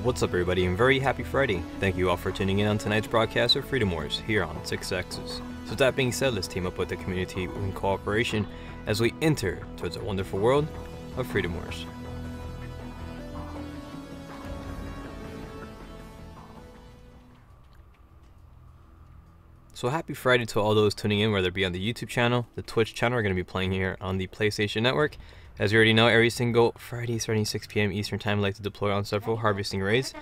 What's up, everybody, and very happy Friday. Thank you all for tuning in on tonight's broadcast of Freedom Wars here on 6X's. So with that being said, let's team up with the community in cooperation as we enter towards a wonderful world of Freedom Wars. So happy Friday to all those tuning in, whether it be on the YouTube channel, the Twitch channel. We're going to be playing here on the PlayStation Network. As you already know, every single Friday starting 6 p.m. Eastern Time, I like to deploy on several harvesting raids.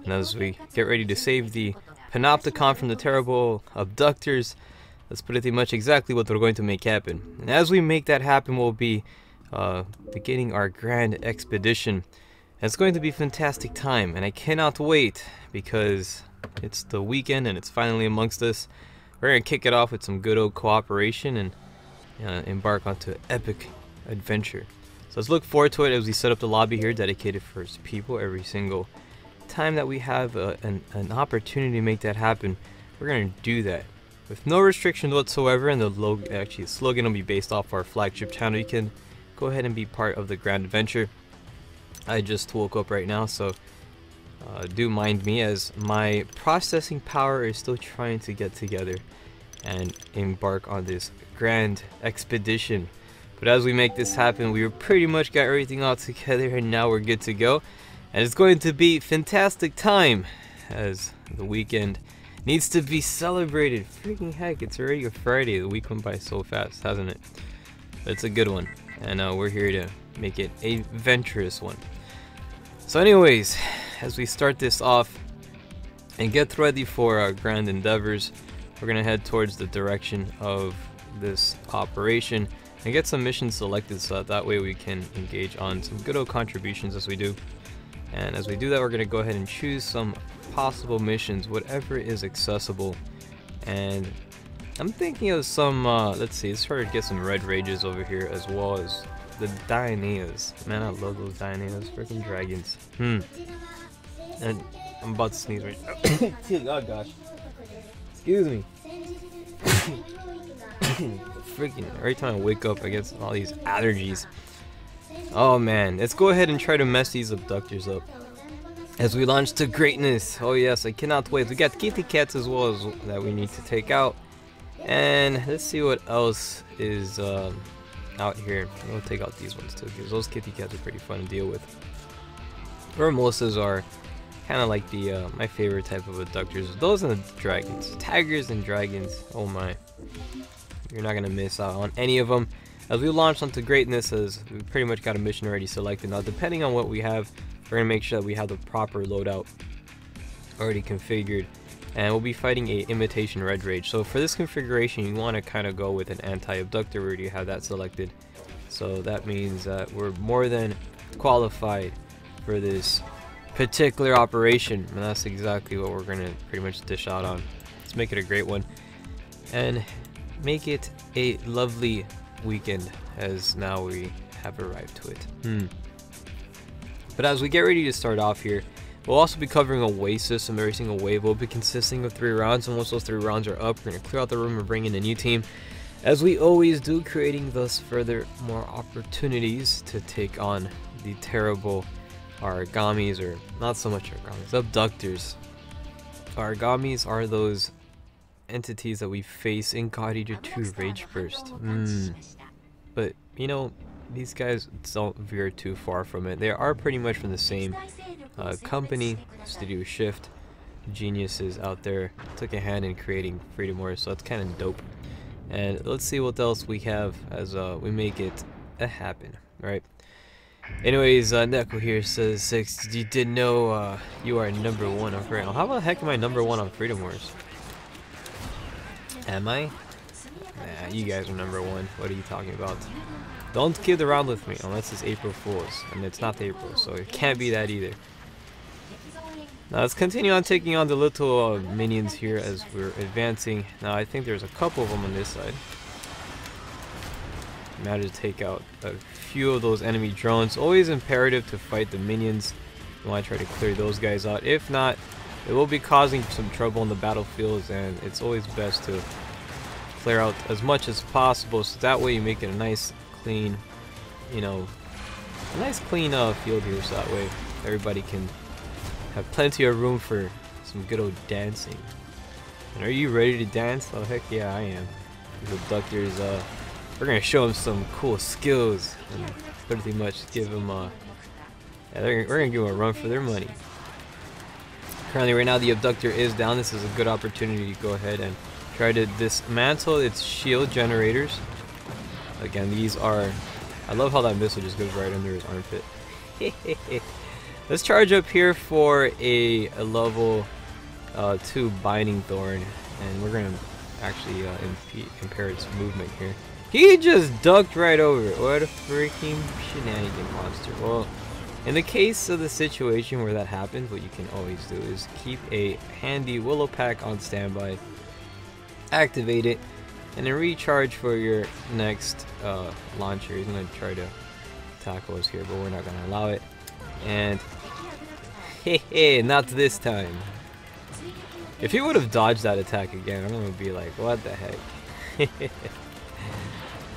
And as we get ready to save the Panopticon from the terrible abductors, let's put it pretty much exactly what we're going to make happen. And as we make that happen, we'll be beginning our grand expedition. And it's going to be a fantastic time, and I cannot wait because it's the weekend and it's finally amongst us. We're going to kick it off with some good old cooperation and embark onto an epic adventure. So let's look forward to it as we set up the lobby here dedicated for people. Every single time that we have an opportunity to make that happen, we're going to do that with no restrictions whatsoever. And the slogan will be based off our flagship channel. You can go ahead and be part of the grand adventure. I just woke up right now, so do mind me as my processing power is still trying to get together and embark on this grand expedition. But as we make this happen, we pretty much got everything all together, and now we're good to go. And it's going to be a fantastic time as the weekend needs to be celebrated. Freaking heck, it's already a Friday. The week went by so fast, hasn't it? But it's a good one, and we're here to make it a adventurous one. So anyways, as we start this off and get ready for our grand endeavors, we're going to head towards the direction of this operation and get some missions selected so that way we can engage on some good old contributions as we do. And as we do that, we're going to go ahead and choose some possible missions, whatever is accessible. And I'm thinking of some, let's see, let's try to get some red rages over here as well as the Dianeas. Man, I love those Dianeas, freaking dragons. And I'm about to sneeze right now. Oh gosh. Excuse me. Freaking every time I wake up I get all these allergies. Oh man, let's go ahead and try to mess these abductors up as we launch to greatness. Oh yes, I cannot wait. We got kitty cats as well as that we need to take out, and let's see what else is out here. We'll take out these ones too because those kitty cats are pretty fun to deal with. Mimosas are kind of like the my favorite type of abductors. Those and the dragons, tigers and dragons. Oh my. You're not going to miss out on any of them. As we launch onto greatness, as we pretty much got a mission already selected. Now, depending on what we have, we're going to make sure that we have the proper loadout already configured. And we'll be fighting a imitation red rage. So for this configuration, you want to kind of go with an anti-abductor. We already have that selected. So that means that we're more than qualified for this particular operation. And that's exactly what we're going to pretty much dish out on. Let's make it a great one. And make it a lovely weekend as now we have arrived to it. But as we get ready to start off here, we'll also be covering a wave system. Every single wave will be consisting of 3 rounds, and once those 3 rounds are up, we're going to clear out the room and bring in a new team, as we always do, creating thus further more opportunities to take on the terrible Arigamis, or not so much Arigamis, abductors. Arigamis are those entities that we face in God Eater 2 Rage Burst. But you know, these guys don't veer too far from it. They are pretty much from the same company, Studio Shift. Geniuses out there took a hand in creating Freedom Wars, so that's kind of dope. And let's see what else we have as we make it happen, right? Anyways, Neko here says, 6, you did know you are number 1 on Freedom. How the heck am I number 1 on Freedom Wars? Am I? Nah, you guys are number 1. What are you talking about? Don't kid around with me unless it's April Fool's, and it's not April, so it can't be that either. Now let's continue on taking on the little minions here as we're advancing. Now I think there's a couple of them on this side. Managed to take out a few of those enemy drones. Always imperative to fight the minions. You want to try to clear those guys out. If not, it will be causing some trouble in the battlefields, and it's always best to clear out as much as possible, so that way you make it a nice clean, you know, a nice clean field here, so that way everybody can have plenty of room for some good old dancing. And are you ready to dance? Oh heck yeah, I am. These abductors, we're gonna show them some cool skills and pretty much give them we're gonna give them a run for their money. Currently right now the abductor is down. This is a good opportunity to go ahead and try to dismantle its shield generators. Again, these are, I love how that missile just goes right under his armpit. Let's charge up here for a level 2 binding thorn, and we're gonna actually impair its movement here. He just ducked right over it. What a freaking shenanigan monster. Well, in the case of the situation where that happens, what you can always do is keep a handy willow pack on standby, activate it, and then recharge for your next launcher. He's going to try to tackle us here, but we're not going to allow it. And hey, not this time. If he would have dodged that attack again, I'm going to be like, what the heck?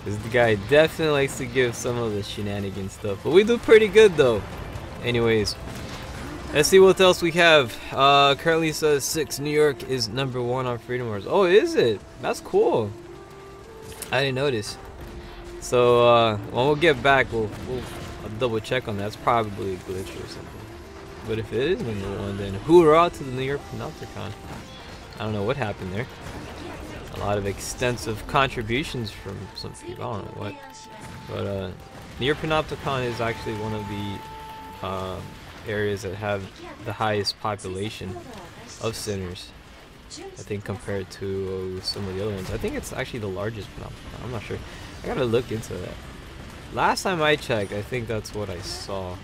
This guy definitely likes to give some of the shenanigan stuff, but we do pretty good though. Anyways, let's see what else we have. Currently says 6 New York is #1 on Freedom Wars. Oh, is it? That's cool. I didn't notice. So when we'll get back, we'll double check on that. It's probably a glitch or something. But if it is #1, then hoorah to the New York Panopticon. I don't know what happened there. A lot of extensive contributions from some people. I don't know what. But New York Panopticon is actually one of the areas that have the highest population of sinners, I think, compared to some of the other ones. I think it's actually the largest Panopticon. I'm not sure. I gotta look into that. Last time I checked, I think that's what I saw.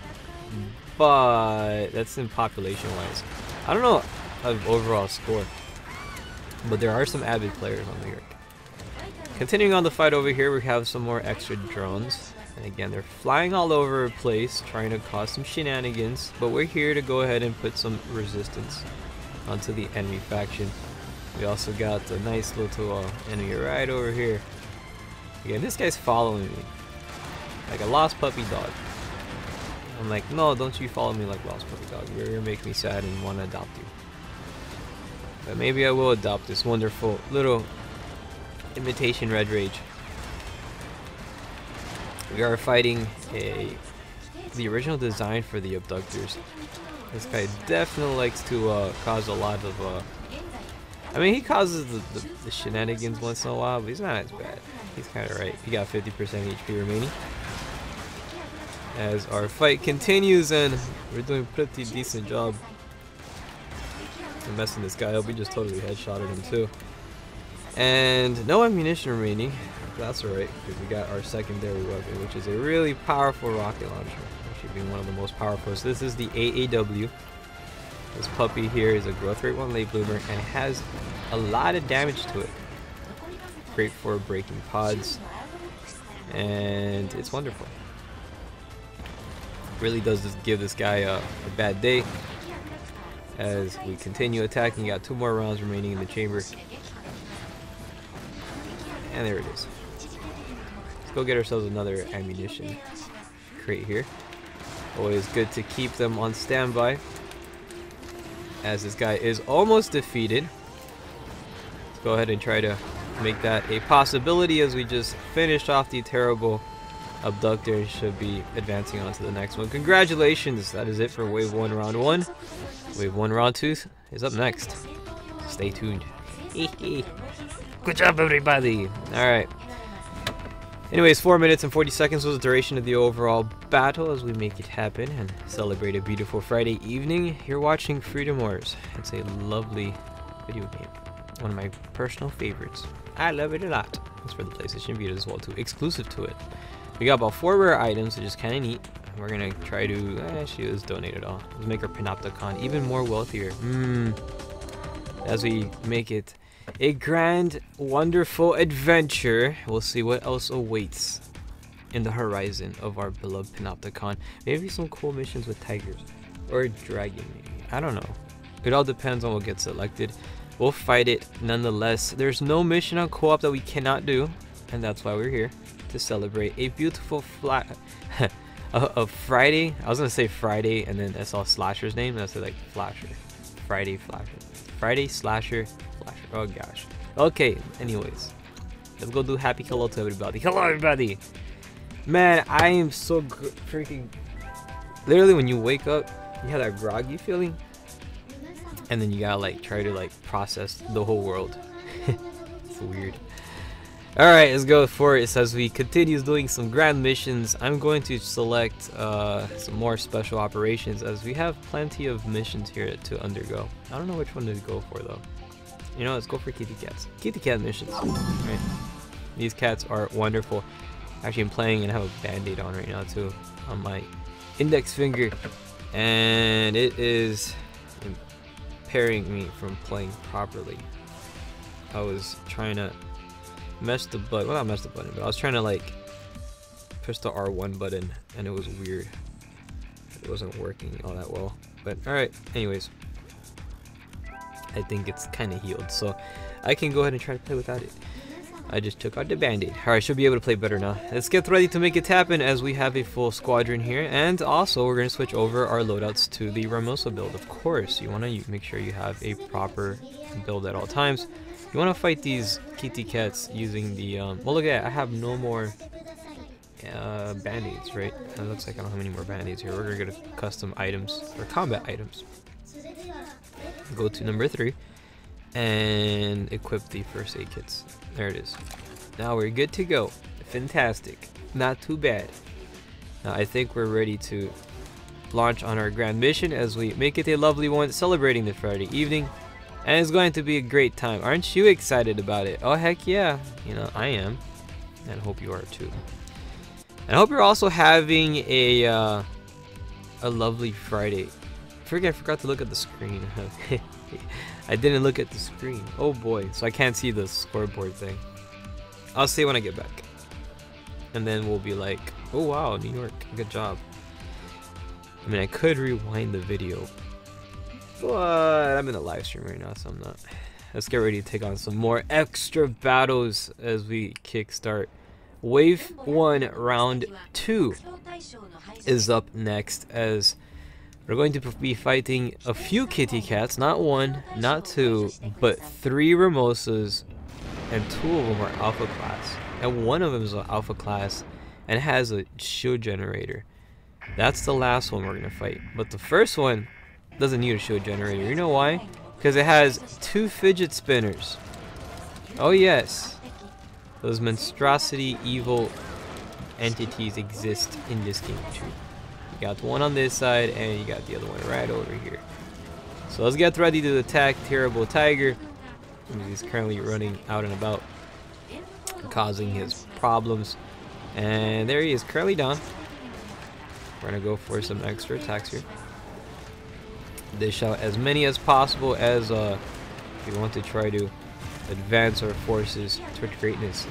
But that's in population wise. I don't know of overall score, but there are some avid players on New York. Continuing on the fight over here, we have some more extra drones. And again, they're flying all over the place, trying to cause some shenanigans. But we're here to go ahead and put some resistance onto the enemy faction. We also got a nice little enemy right over here. Again, this guy's following me like a lost puppy dog. I'm like, no, don't you follow me like lost puppy dog. You're gonna make me sad and want to adopt you. But maybe I will adopt this wonderful little imitation Red Rage. We are fighting the original design for the abductors. This guy definitely likes to cause a lot of I mean, he causes the shenanigans once in a while, but he's not as bad. He's kind of right. He got 50% HP remaining. As our fight continues, and we're doing a pretty decent job of messing this guy up. We just totally headshotted him too. And no ammunition remaining. That's alright, because we got our secondary weapon, which is a really powerful rocket launcher. Actually being one of the most powerful. So this is the AAW. This puppy here is a growth rate 1 late bloomer, and it has a lot of damage to it. Great for breaking pods, and it's wonderful. Really does just give this guy a bad day. As we continue attacking, got 2 more rounds remaining in the chamber. And there it is. Let's go get ourselves another ammunition crate here. Always good to keep them on standby, as this guy is almost defeated. Let's go ahead and try to make that a possibility, as we just finished off the terrible abductor and should be advancing on to the next one. Congratulations, that is it for Wave 1 Round 1. Wave 1 Round 2 is up next. Stay tuned. Good job, everybody. Alright. Anyways, 4 minutes and 40 seconds was the duration of the overall battle, as we make it happen and celebrate a beautiful Friday evening. You're watching Freedom Wars. It's a lovely video game. One of my personal favorites. I love it a lot. It's for the PlayStation Vita as well too. Exclusive to it. We got about 4 rare items, which is kind of neat. We're going to try to... actually, let's donate it all. Let's make our Panopticon even more wealthier. As we make it a grand, wonderful adventure. We'll see what else awaits in the horizon of our beloved Panopticon. Maybe some cool missions with tigers or a dragon, maybe. I don't know. It all depends on what gets selected. We'll fight it nonetheless. There's no mission on co-op that we cannot do, and that's why we're here, to celebrate a beautiful a Friday. I was gonna say Friday, and then that's all Slasher's name. That's like Flasher. Friday Flasher. Friday Slasher Flasher. Oh gosh. Okay. Anyways, let's go do happy hello to everybody. Hello everybody. Man, I am so freaking. Literally, when you wake up, you have that groggy feeling, and then you gotta like try to like process the whole world. It's weird. Alright, let's go for it. As we continue doing some grand missions, I'm going to select some more special operations, as we have plenty of missions here to undergo. I don't know which one to go for though. You know, let's go for kitty cats. Kitty cat missions. Right. These cats are wonderful. Actually, I'm playing and I have a band-aid on right now too, on my index finger, and it is impairing me from playing properly. I was trying to mess the button, well, not mess the button, but I was trying to like push the R1 button, and it was weird. It wasn't working all that well. But alright, anyways, I think it's kind of healed, so I can go ahead and try to play without it. I just took out the band-aid. Alright, should be able to play better now. Let's get ready to make it happen, as we have a full squadron here, and also we're going to switch over our loadouts to the Ramosa build. Of course, you want to make sure you have a proper build at all times. You want to fight these kitty cats using the well, look at that, I have no more band-aids, right? It looks like I don't have any more band-aids here. We're gonna go to custom items, or combat items. Go to number 3 and equip the first aid kits. There it is. Now we're good to go. Fantastic. Not too bad. Now I think we're ready to launch on our grand mission, as we make it a lovely one, celebrating the Friday evening. And it's going to be a great time. Aren't you excited about it? Oh heck yeah. You know, I am. And I hope you are too. And I hope you're also having a lovely Friday. I forgot to look at the screen. I didn't look at the screen. Oh boy. So I can't see the scoreboard thing. I'll see when I get back. And then we'll be like, oh wow, New York. Good job. I mean, I could rewind the video, but I'm in a live stream right now, so I'm not. Let's get ready to take on some more extra battles as we kickstart. Wave 1, round 2 is up next, as we're going to be fighting a few kitty cats. Not 1, not 2, but 3 Ramosas, and 2 of them are alpha class. And 1 of them is an alpha class and has a shield generator. That's the last one we're going to fight. But the first one doesn't need a shield generator. You know why? Because it has 2 fidget spinners. Oh yes, those monstrosity evil entities exist in this game too. You got one on this side, and you got the other one right over here. So let's get ready to attack Terrible Tiger. He's currently running out and about, causing his problems. And there he is, currently down. We're gonna go for some extra attacks here. Dish out as many as possible, as we want to try to advance our forces towards greatness.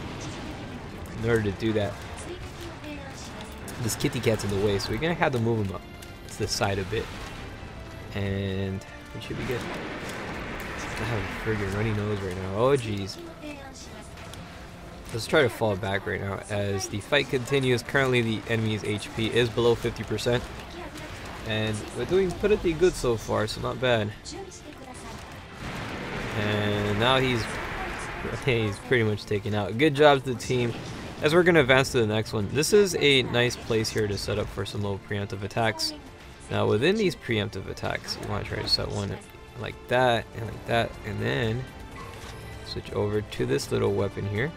In order to do that, this kitty cat's in the way, so we're gonna have to move him up to the side a bit, and we should be good. I have a friggin' runny nose right now. Oh jeez. Let's try to fall back right now as the fight continues. Currently the enemy's HP is below 50%. And we're doing pretty good so far, so not bad. And now he's pretty much taken out. Good job to the team, as we're going to advance to the next one. This is a nice place here to set up for some little preemptive attacks. Now within these preemptive attacks, you want to try to set one like that, and then switch over to this little weapon here.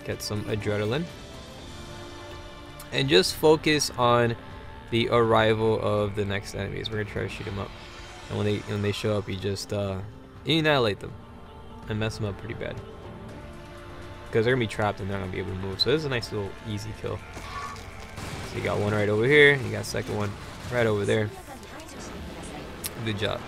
Get some adrenaline. And just focus on the arrival of the next enemies. We're gonna try to shoot them up, and when they show up, you just annihilate them and mess them up pretty bad, because they're gonna be trapped and they're not gonna be able to move. So this is a nice little easy kill. So you got one right over here, you got a second one right over there. Good job.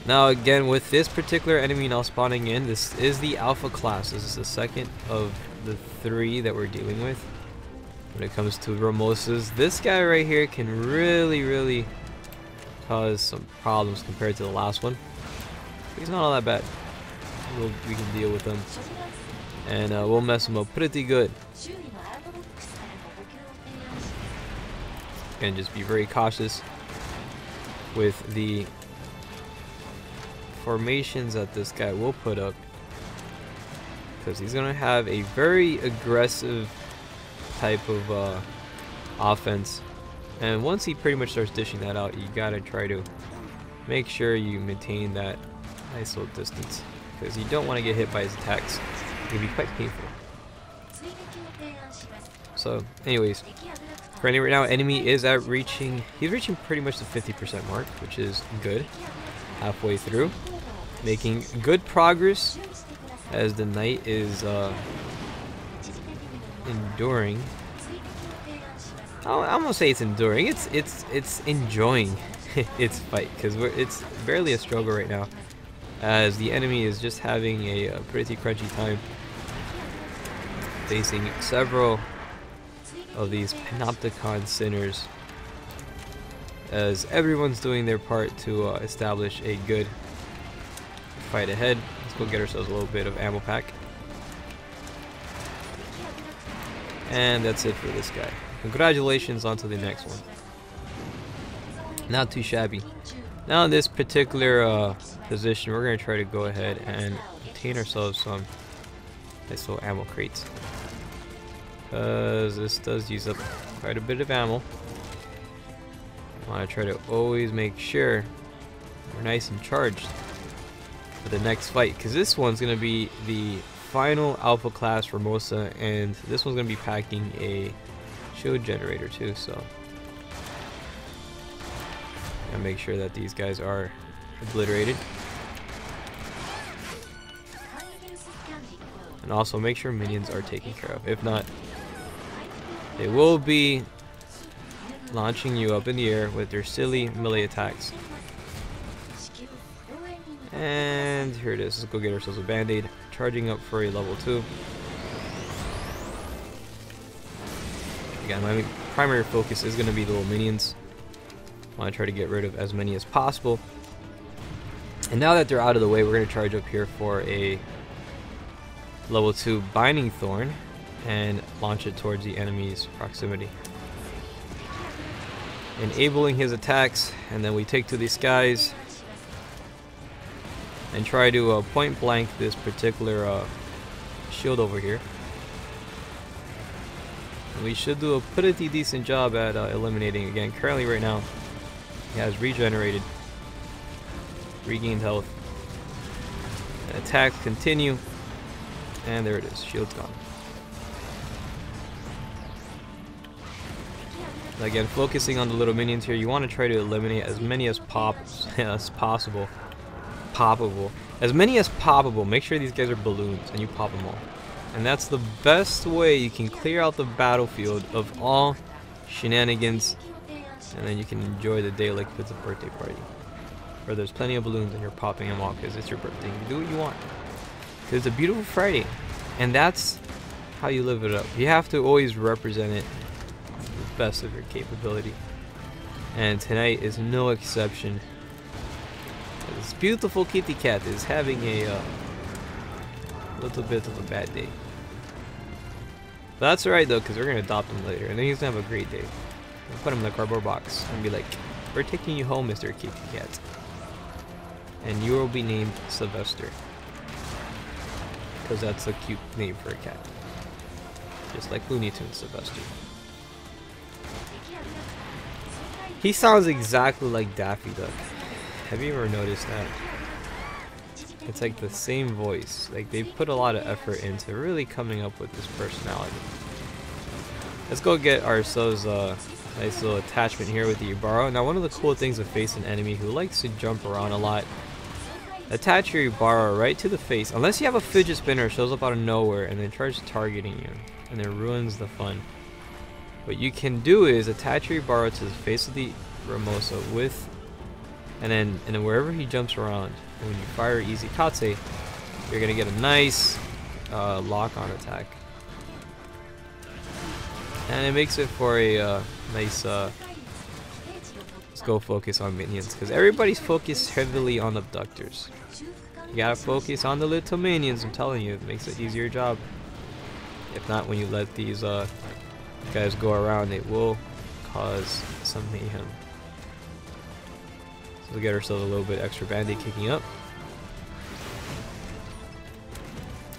Now again, with this particular enemy now spawning in, this is the alpha class. This is the second of the 3 that we're dealing with. When it comes to Ramosas, this guy right here can really cause some problems compared to the last one. He's not all that bad. We can deal with him, and we'll mess him up pretty good. And just be very cautious with the formations that this guy will put up, because he's gonna have a very aggressive type of offense, and once he pretty much starts dishing that out, you gotta try to make sure you maintain that nice little distance, because you don't want to get hit by his attacks. It can be quite painful. So anyways, currently right now enemy is at he's reaching pretty much the 50% mark, which is good. Halfway through, making good progress as the knight is enduring. I'm gonna say it's enduring. It's enjoying its fight, because it's barely a struggle right now, as the enemy is just having a pretty crunchy time facing several of these Panopticon sinners, as everyone's doing their part to establish a good fight ahead. Let's go get ourselves a little bit of ammo pack. And that's it for this guy. Congratulations, on to the next one. Not too shabby. Now in this particular position, we're going to try to go ahead and obtain ourselves some nice little ammo crates, because this does use up quite a bit of ammo. I want to try to always make sure we're nice and charged for the next fight, because this one's going to be the final alpha class for Mosa, and this one's going to be packing a shield generator too, so and make sure that these guys are obliterated, and also make sure minions are taken care of. If not, they will be launching you up in the air with their silly melee attacks. And here it is. Let's go get ourselves a band-aid. Charging up for a level 2. Again, my primary focus is going to be the little minions. I want to try to get rid of as many as possible. And now that they're out of the way, we're going to charge up here for a level 2 Binding Thorn and launch it towards the enemy's proximity, enabling his attacks. And then we take to the skies and try to point blank this particular shield over here. And we should do a pretty decent job at eliminating. Again, currently right now he has regenerated, regained health, and attacks continue, and there it is, shield's gone. Again, focusing on the little minions here, you want to try to eliminate as many as possible. As many as poppable. Make sure these guys are balloons and you pop them all. And that's the best way you can clear out the battlefield of all shenanigans, and then you can enjoy the day like it's a birthday party, where there's plenty of balloons and you're popping them all because it's your birthday. You do what you want, because it's a beautiful Friday, and that's how you live it up. You have to always represent it to the best of your capability, and tonight is no exception. This beautiful kitty cat is having a little bit of a bad day. But that's alright though, because we're going to adopt him later, and then he's going to have a great day. We'll put him in the cardboard box and be like, we're taking you home, Mr. Kitty Cat. And you will be named Sylvester, because that's a cute name for a cat. Just like Looney Tunes Sylvester. He sounds exactly like Daffy Duck. Have you ever noticed that? It's like the same voice. Like, they put a lot of effort into really coming up with this personality. Let's go get ourselves a nice little attachment here with the Yubaro. Now, one of the cool things of face an enemy who likes to jump around a lot, attach your Yubaro right to the face, unless you have a fidget spinner, it shows up out of nowhere and then tries targeting you, and it ruins the fun. What you can do is attach your Yubaro to the face of the Ramosa with, and then wherever he jumps around, when you fire Easy Katse, you're gonna get a nice lock-on attack, and it makes it for a nice. Let's go focus on minions, because everybody's focused heavily on abductors. You gotta focus on the little minions. I'm telling you, it makes it easier job. If not, when you let these guys go around, it will cause some mayhem. So we'll get ourselves a little bit extra band-aid kicking up.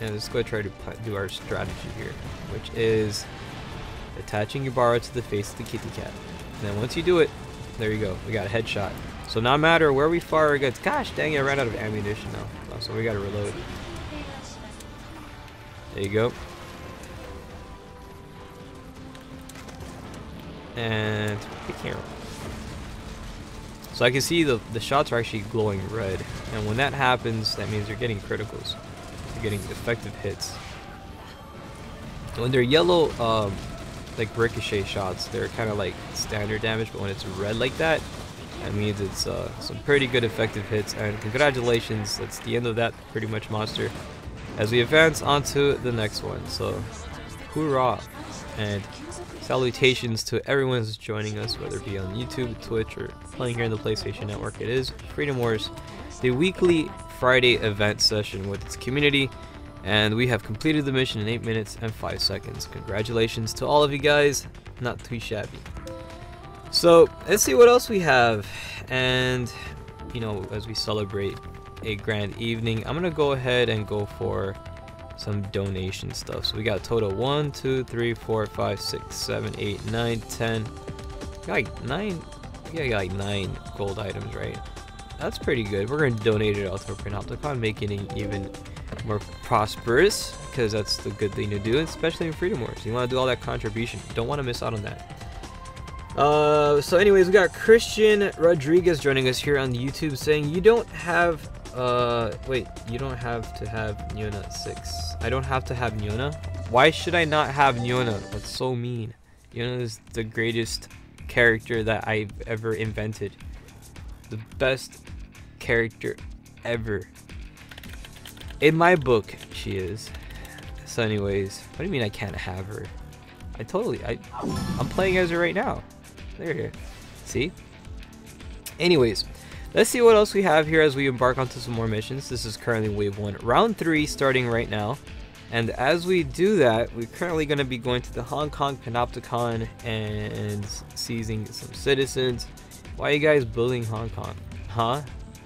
And let's go try to do our strategy here, which is attaching your borrow to the face of the kitty cat. And then once you do it, there you go, we got a headshot. So no matter where we fire against, gosh dang it, I ran out of ammunition now. So we gotta reload. There you go. And be careful. So I can see the shots are actually glowing red, and when that happens, that means you're getting criticals. You're getting effective hits. When they're yellow, like ricochet shots, they're kind of like standard damage, but when it's red like that, that means it's some pretty good effective hits. And congratulations, that's the end of that pretty much monster. As we advance onto the next one, so hoorah and salutations to everyone who's joining us, whether it be on YouTube, Twitch, or playing here in the PlayStation Network. It is Freedom Wars, the weekly Friday event session with its community, and we have completed the mission in 8 minutes and 5 seconds. Congratulations to all of you guys, not too shabby. So let's see what else we have, and you know, as we celebrate a grand evening, I'm gonna go ahead and go for some donation stuff. So we got a total 1, 2, 3, 4, 5, 6, 7, 8, 9, 10. Got like 9. Yeah, got like 9 gold items, right? That's pretty good. We're gonna donate it out to Panopticon, making it even more prosperous, because that's the good thing to do, especially in Freedom Wars. You want to do all that contribution. You don't want to miss out on that. So anyways, we got Christian Rodriguez joining us here on YouTube saying, you don't have wait, you don't have to have Nyona 6. I don't have to have Nyona? Why should I not have Nyona? That's so mean. Nyona is the greatest character that I've ever invented. The best character ever. In my book, she is. So anyways, what do you mean I can't have her? I'm playing as her right now. There you go. See? Anyways, let's see what else we have here as we embark onto some more missions. This is currently wave 1, round 3 starting right now. And as we do that, we're currently going to be going to the Hong Kong Panopticon and seizing some citizens. Why are you guys bullying Hong Kong? Huh?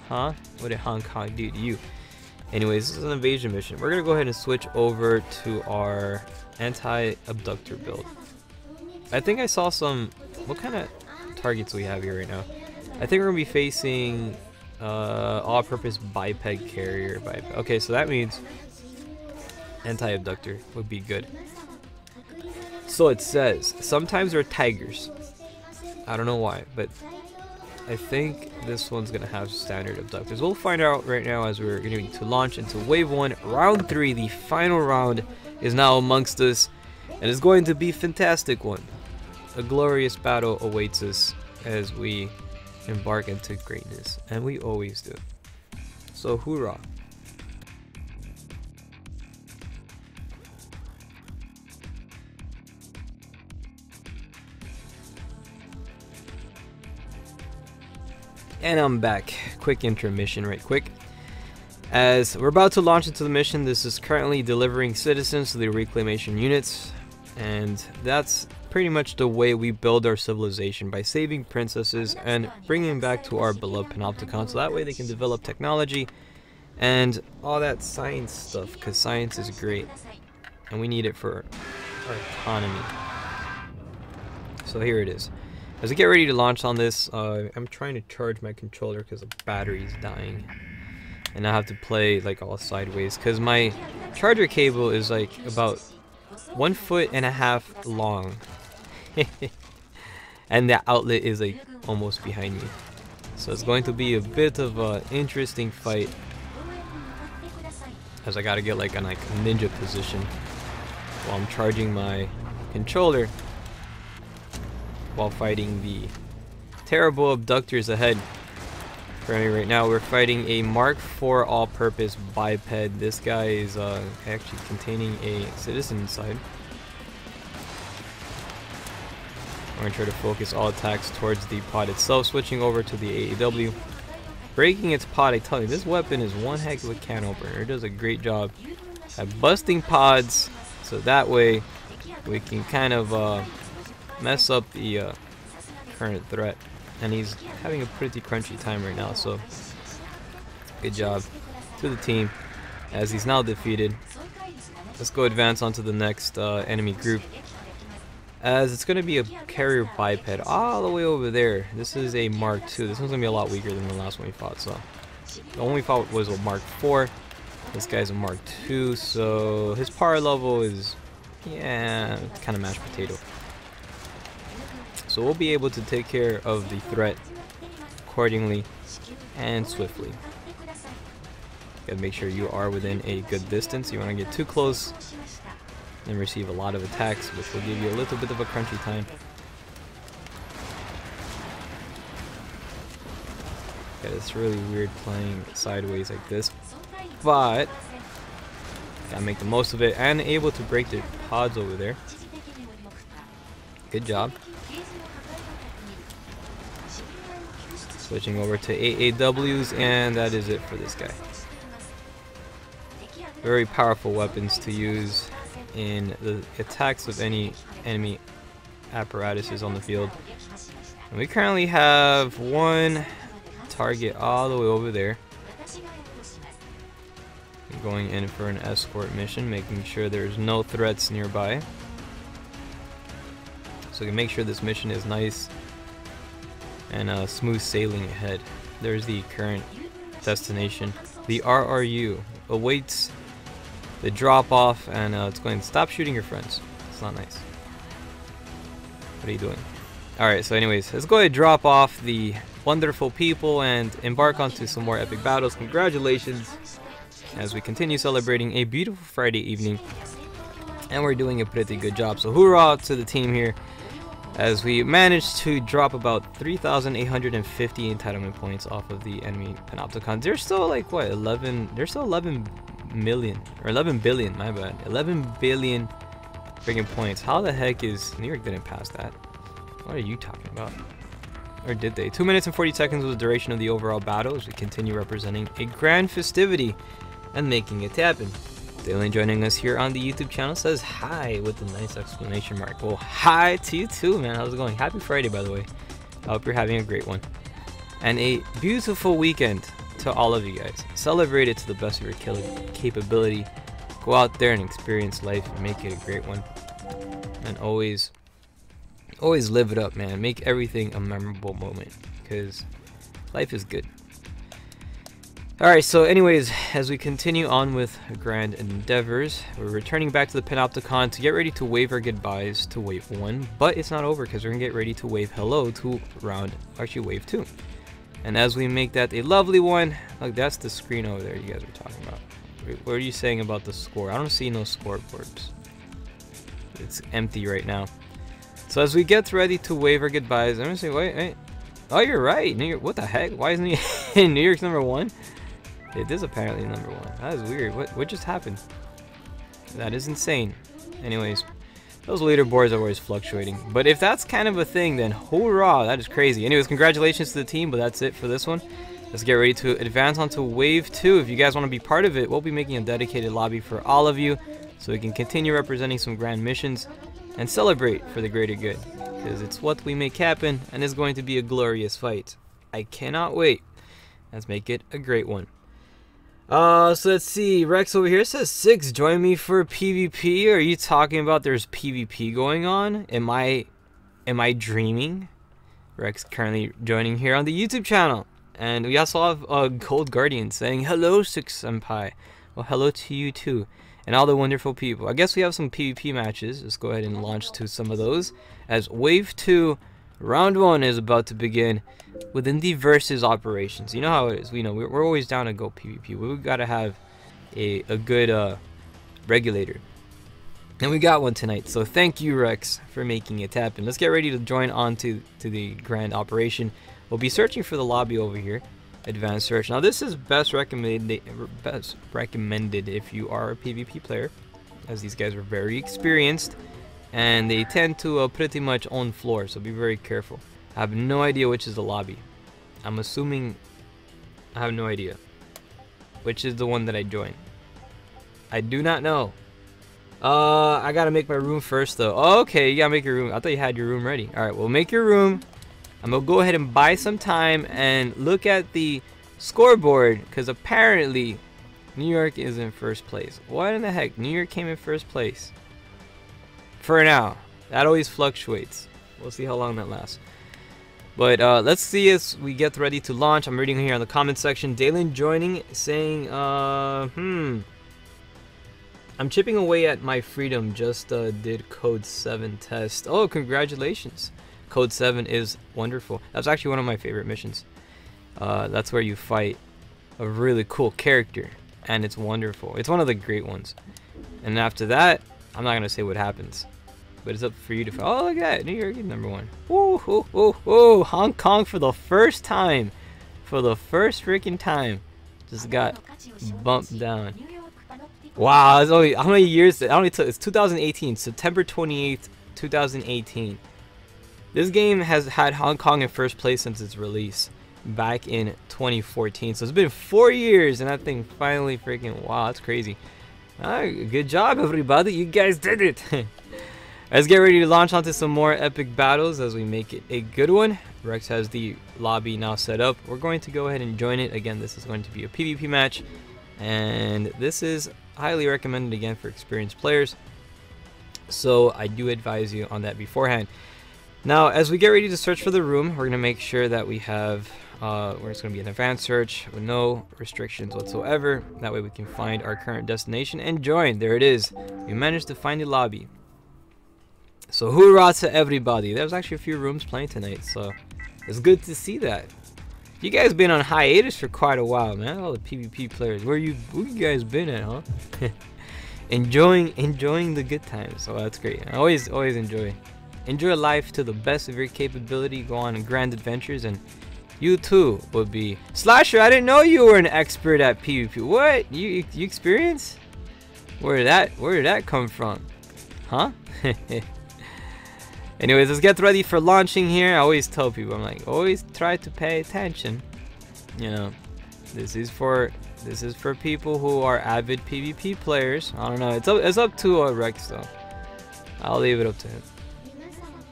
What did Hong Kong do to you? Anyways, this is an invasion mission. We're going to go ahead and switch over to our anti-abductor build. I think I saw some... What kind of targets we have here right now? I think we're going to be facing all-purpose biped carrier. Okay, so that means anti-abductor would be good. So it says, sometimes they're tigers. I don't know why, but I think this one's going to have standard abductors. We'll find out right now as we're going to launch into wave 1, round 3. The final round is now amongst us, and it's going to be a fantastic one. A glorious battle awaits us as we embark into greatness, and we always do. So hoorah. And I'm back. Quick intermission right quick. As we're about to launch into the mission, this is currently delivering citizens to the reclamation units, and that's pretty much the way we build our civilization, by saving princesses and bringing them back to our beloved Panopticon, so that way they can develop technology and all that science stuff, because science is great and we need it for our economy. So here it is. As I get ready to launch on this, I'm trying to charge my controller because the battery is dying, and I have to play like all sideways because my charger cable is like about 1.5 feet long. And the outlet is like almost behind me, so it's going to be a bit of an interesting fight, as I gotta get like a ninja position while I'm charging my controller while fighting the terrible abductors ahead. Currently right now we're fighting a Mark IV all-purpose biped. This guy is actually containing a citizen inside. We're going to try to focus all attacks towards the pod itself, switching over to the AEW. Breaking its pod, I tell you, this weapon is one heck of a can opener. It does a great job at busting pods, so that way we can kind of mess up the current threat, and he's having a pretty crunchy time right now, so good job to the team as he's now defeated. Let's go advance onto the next enemy group, as it's going to be a carrier biped all the way over there. This is a Mark II. This one's going to be a lot weaker than the last one we fought. So the one we fought was a Mark IV. This guy's a Mark II, so his power level is, yeah, kind of mashed potato. So we'll be able to take care of the threat accordingly and swiftly. Gotta make sure you are within a good distance. You want to get too close and receive a lot of attacks, which will give you a little bit of a crunchy time. Yeah, it's really weird playing sideways like this, but gotta make the most of it, and able to break the pods over there. Good job. Switching over to AAWs, and that is it for this guy. Very powerful weapons to use in the attacks of any enemy apparatuses on the field. And we currently have one target all the way over there. We're going in for an escort mission, making sure there's no threats nearby. So we can make sure this mission is nice and smooth sailing ahead. There's the current destination. The RRU awaits the drop off, and it's going to stop shooting your friends. It's not nice. What are you doing? Alright, so anyways, let's go ahead and drop off the wonderful people and embark onto some more epic battles. Congratulations as we continue celebrating a beautiful Friday evening, and we're doing a pretty good job. So hoorah to the team here as we managed to drop about 3,850 entitlement points off of the enemy Panopticons. They're still like what, 11? They're still 11 million or 11 billion, my bad, 11 billion freaking points. How the heck is New York didn't pass that? What are you talking about? Or did they? 2 minutes and 40 seconds was the duration of the overall battle as we continue representing a grand festivity and making it happen. Dylan joining us here on the YouTube channel says hi with a nice exclamation mark. Well, hi to you too, man. How's it going? Happy Friday, by the way. I hope you're having a great one and a beautiful weekend to all of you guys. Celebrate it to the best of your capability. Go out there and experience life and make it a great one. And always live it up, man. Make everything a memorable moment, because life is good. Alright, so anyways, as we continue on with grand endeavors, we're returning back to the Panopticon to get ready to wave our goodbyes to wave 1, but it's not over because we're gonna get ready to wave hello to wave 2. And as we make that a lovely one, look, that's the screen over there you guys were talking about. What are you saying about the score? I don't see no scoreboards. It's empty right now. So as we get ready to wave our goodbyes, I'm gonna say, wait. Oh, you're right. New York. What the heck? Why isn't he New York's #1? It is apparently #1. That is weird. What just happened? That is insane. Anyways, those leaderboards are always fluctuating. But if that's kind of a thing, then hoorah, that is crazy. Anyways, congratulations to the team, but that's it for this one. Let's get ready to advance onto wave 2. If you guys want to be part of it, we'll be making a dedicated lobby for all of you so we can continue representing some grand missions and celebrate for the greater good, because it's what we make happen, and it's going to be a glorious fight. I cannot wait. Let's make it a great one. So let's see. Rex over here says 6. Join me for PvP. Are you talking about there's PvP going on? Am I dreaming? Rex currently joining here on the YouTube channel, and we also have a Gold Guardian saying hello, 6 Senpai. Well, hello to you too, and all the wonderful people. I guess we have some PvP matches. Let's go ahead and launch to some of those as Wave 2, Round 1 is about to begin within the versus operations. You know how it is. We know we're always down to go PvP. We've got to have a good regulator, and we got one tonight. So thank you, Rex, for making it happen. Let's get ready to join on to the grand operation. We'll be searching for the lobby over here. Advanced search. Now this is best recommended if you are a PvP player, as these guys are very experienced and they tend to pretty much own floor, so be very careful. I have no idea which is the lobby. I'm assuming I have no idea which is the one that I joined. I do not know. I gotta make my room first though. Oh, okay, you gotta make your room. I thought you had your room ready. Alright, well, make your room I'm gonna go ahead and buy some time and look at the scoreboard, because apparently New York is in first place. What in the heck? New York came in first place. For now. That always fluctuates. We'll see how long that lasts. But let's see as we get ready to launch. I'm reading here in the comment section. Dalen joining, saying, I'm chipping away at my freedom. Just did Code 7 test. Oh, congratulations. Code 7 is wonderful. That's actually one of my favorite missions. That's where you fight a really cool character, and it's wonderful. It's one of the great ones. And after that, I'm not gonna say what happens, but it's up for you to find. Oh, look at that, New York is #1. Woo, woo, woo, woo. Hong Kong for the first time, for the first freaking time, just got bumped down. Wow, it's only how many years? It only took. It's 2018, September 28th, 2018. This game has had Hong Kong in first place since its release back in 2014. So it's been 4 years, and that thing finally freaking, wow, that's crazy. Good job, everybody. You guys did it. Let's get ready to launch onto some more epic battles as we make it a good one. Rex has the lobby now set up. We're going to go ahead and join it. Again, this is going to be a PvP match, and this is highly recommended again for experienced players. So I do advise you on that beforehand. Now, as we get ready to search for the room, we're going to make sure that we have, where it's going to be an advanced search with no restrictions whatsoever. That way we can find our current destination and join. There it is. We managed to find the lobby. So hoorah to everybody. There was actually a few rooms playing tonight, so it's good to see that. You guys been on hiatus for quite a while, man. All the PvP players. Where you guys been at, huh? enjoying the good times. So that's great. I always enjoy life to the best of your capability. Go on grand adventures, and you too would be. Slasher, I didn't know you were an expert at PvP. What? You experience? Where did that come from? Huh? Anyways, let's get ready for launching here. I always tell people, I'm like, always try to pay attention. You know, this is for people who are avid PvP players. I don't know. It's up to Rex though. I'll leave it up to him.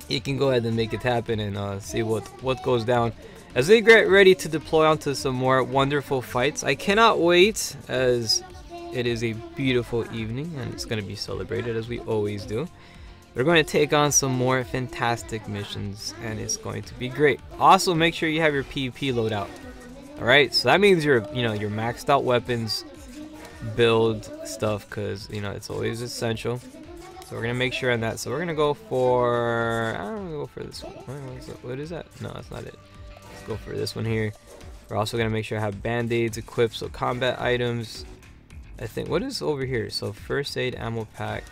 He can go ahead and make it happen and see what goes down as we get ready to deploy onto some more wonderful fights. I cannot wait, as it is a beautiful evening and it's going to be celebrated as we always do. We're going to take on some more fantastic missions, and it's going to be great. Also, make sure you have your PvP loadout. All right, so that means your maxed out weapons, build stuff, because it's always essential. So we're gonna make sure on that. So we're gonna go for, I don't know, go for this one. What is that? No, that's not it. Let's go for this one here. We're also gonna make sure I have band-aids equipped, so combat items. I think, what is over here? So first aid ammo pack.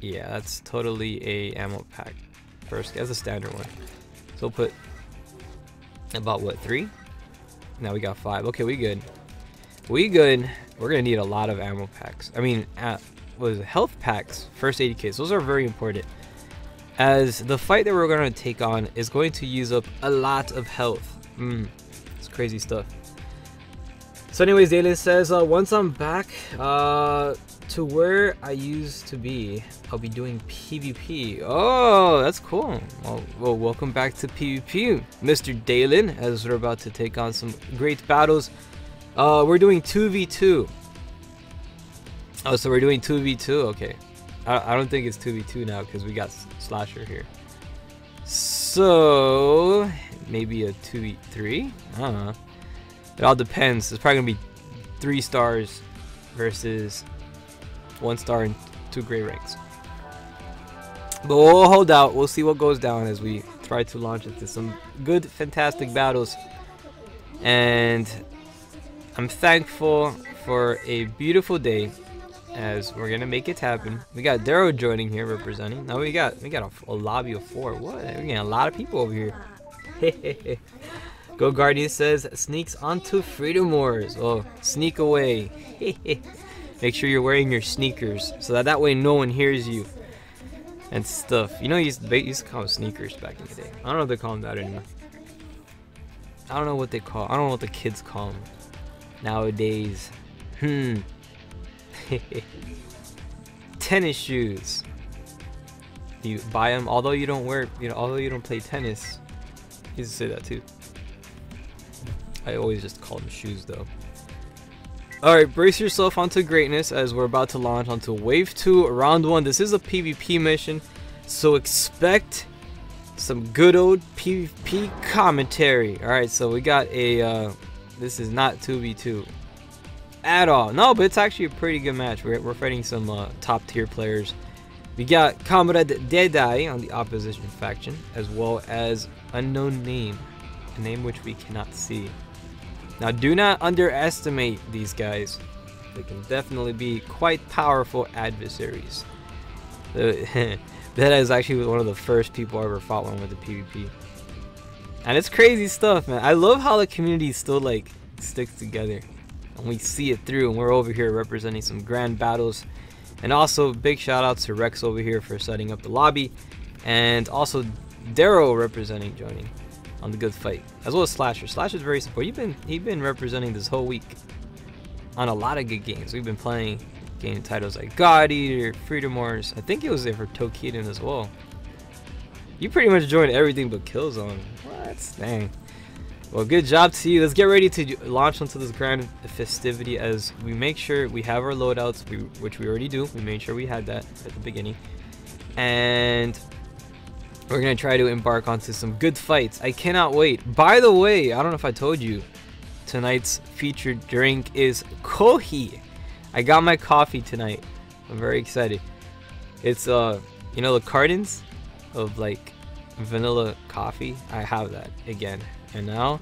Yeah, that's totally a ammo pack. First, that's a standard one. So we'll put about what, 3? Now we got 5. Okay, we good. We good. We're gonna need a lot of ammo packs. I mean, what is it? Health packs, first aid kits. Those are very important, as the fight that we're gonna take on is going to use up a lot of health. It's crazy stuff. So anyways, Dalen says, once I'm back to where I used to be, I'll be doing PvP. Oh, that's cool. Well, welcome back to PvP, Mr. Dalen, as we're about to take on some great battles. We're doing 2v2. Oh, so we're doing 2v2. Okay, I don't think it's 2v2 now because we got Slasher here. So maybe a 2v3. I don't know. It all depends. It's probably gonna be 3 stars versus 1 star and 2 gray ranks. But we'll hold out. We'll see what goes down as we try to launch into some good, fantastic battles. And I'm thankful for a beautiful day, as we're gonna make it happen. We got Darrow joining here representing. Now we got a lobby of 4. What? We're getting a lot of people over here. Go Guardian says, sneaks onto Freedom Wars. Oh, sneak away. Make sure you're wearing your sneakers so that way no one hears you and stuff. You know, you used to call them sneakers back in the day. I don't know if they call them that anymore. I don't know what they call. I don't know what the kids call them nowadays. Tennis shoes. You buy them, although you don't wear, although you don't play tennis. He used to say that too. I always just call them shoes though. Alright, brace yourself onto greatness as we're about to launch onto Wave 2, Round 1. This is a PvP mission, so expect some good old PvP commentary. Alright, so we got a, this is not 2v2 at all. No, but it's actually a pretty good match. We're fighting some top tier players. We got Comrade Deadeye on the opposition faction, as well as Unknown Name, a name which we cannot see. Now, do not underestimate these guys. They can definitely be quite powerful adversaries. That is actually one of the first people I ever fought one with the PvP. And it's crazy stuff, man. I love how the community still like sticks together. And we see it through, and we're over here representing some grand battles. And also, big shout out to Rex over here for setting up the lobby. And also, Darrow joining on the good fight, as well as Slasher. Slasher's very support. He's been representing this whole week on a lot of good games. We've been playing game titles like God Eater, Freedom Wars. I think he was there for Tokiden as well. You pretty much joined everything but Killzone. What? Dang. Well, good job to you. Let's get ready to launch onto this grand festivity as we make sure we have our loadouts, which we already do. We made sure we had that at the beginning. And we're going to try to embark onto some good fights. I cannot wait. By the way, I don't know if I told you, tonight's featured drink is Kohi. I got my coffee tonight. I'm very excited. It's, you know, the cartons of like vanilla coffee. I have that again. And now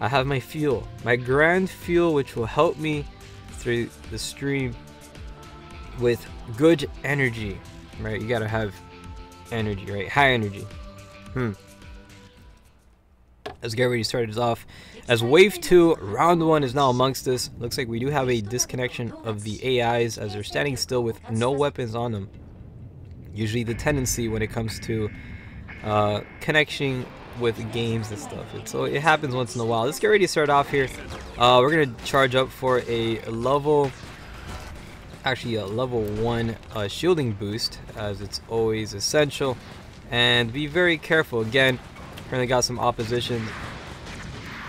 I have my fuel, my grand fuel, which will help me through the stream with good energy, right? You gotta have energy, right? High energy. Let's get ready to start this off as Wave 2, Round 1 is now amongst us. Looks like we do have a disconnection of the AIs as they're standing still with no weapons on them. Usually the tendency when it comes to connection with games and stuff. So it happens once in a while. Let's get ready to start off here. We're gonna charge up for a level 1 shielding boost, as it's always essential, and be very careful. Again, currently got some opposition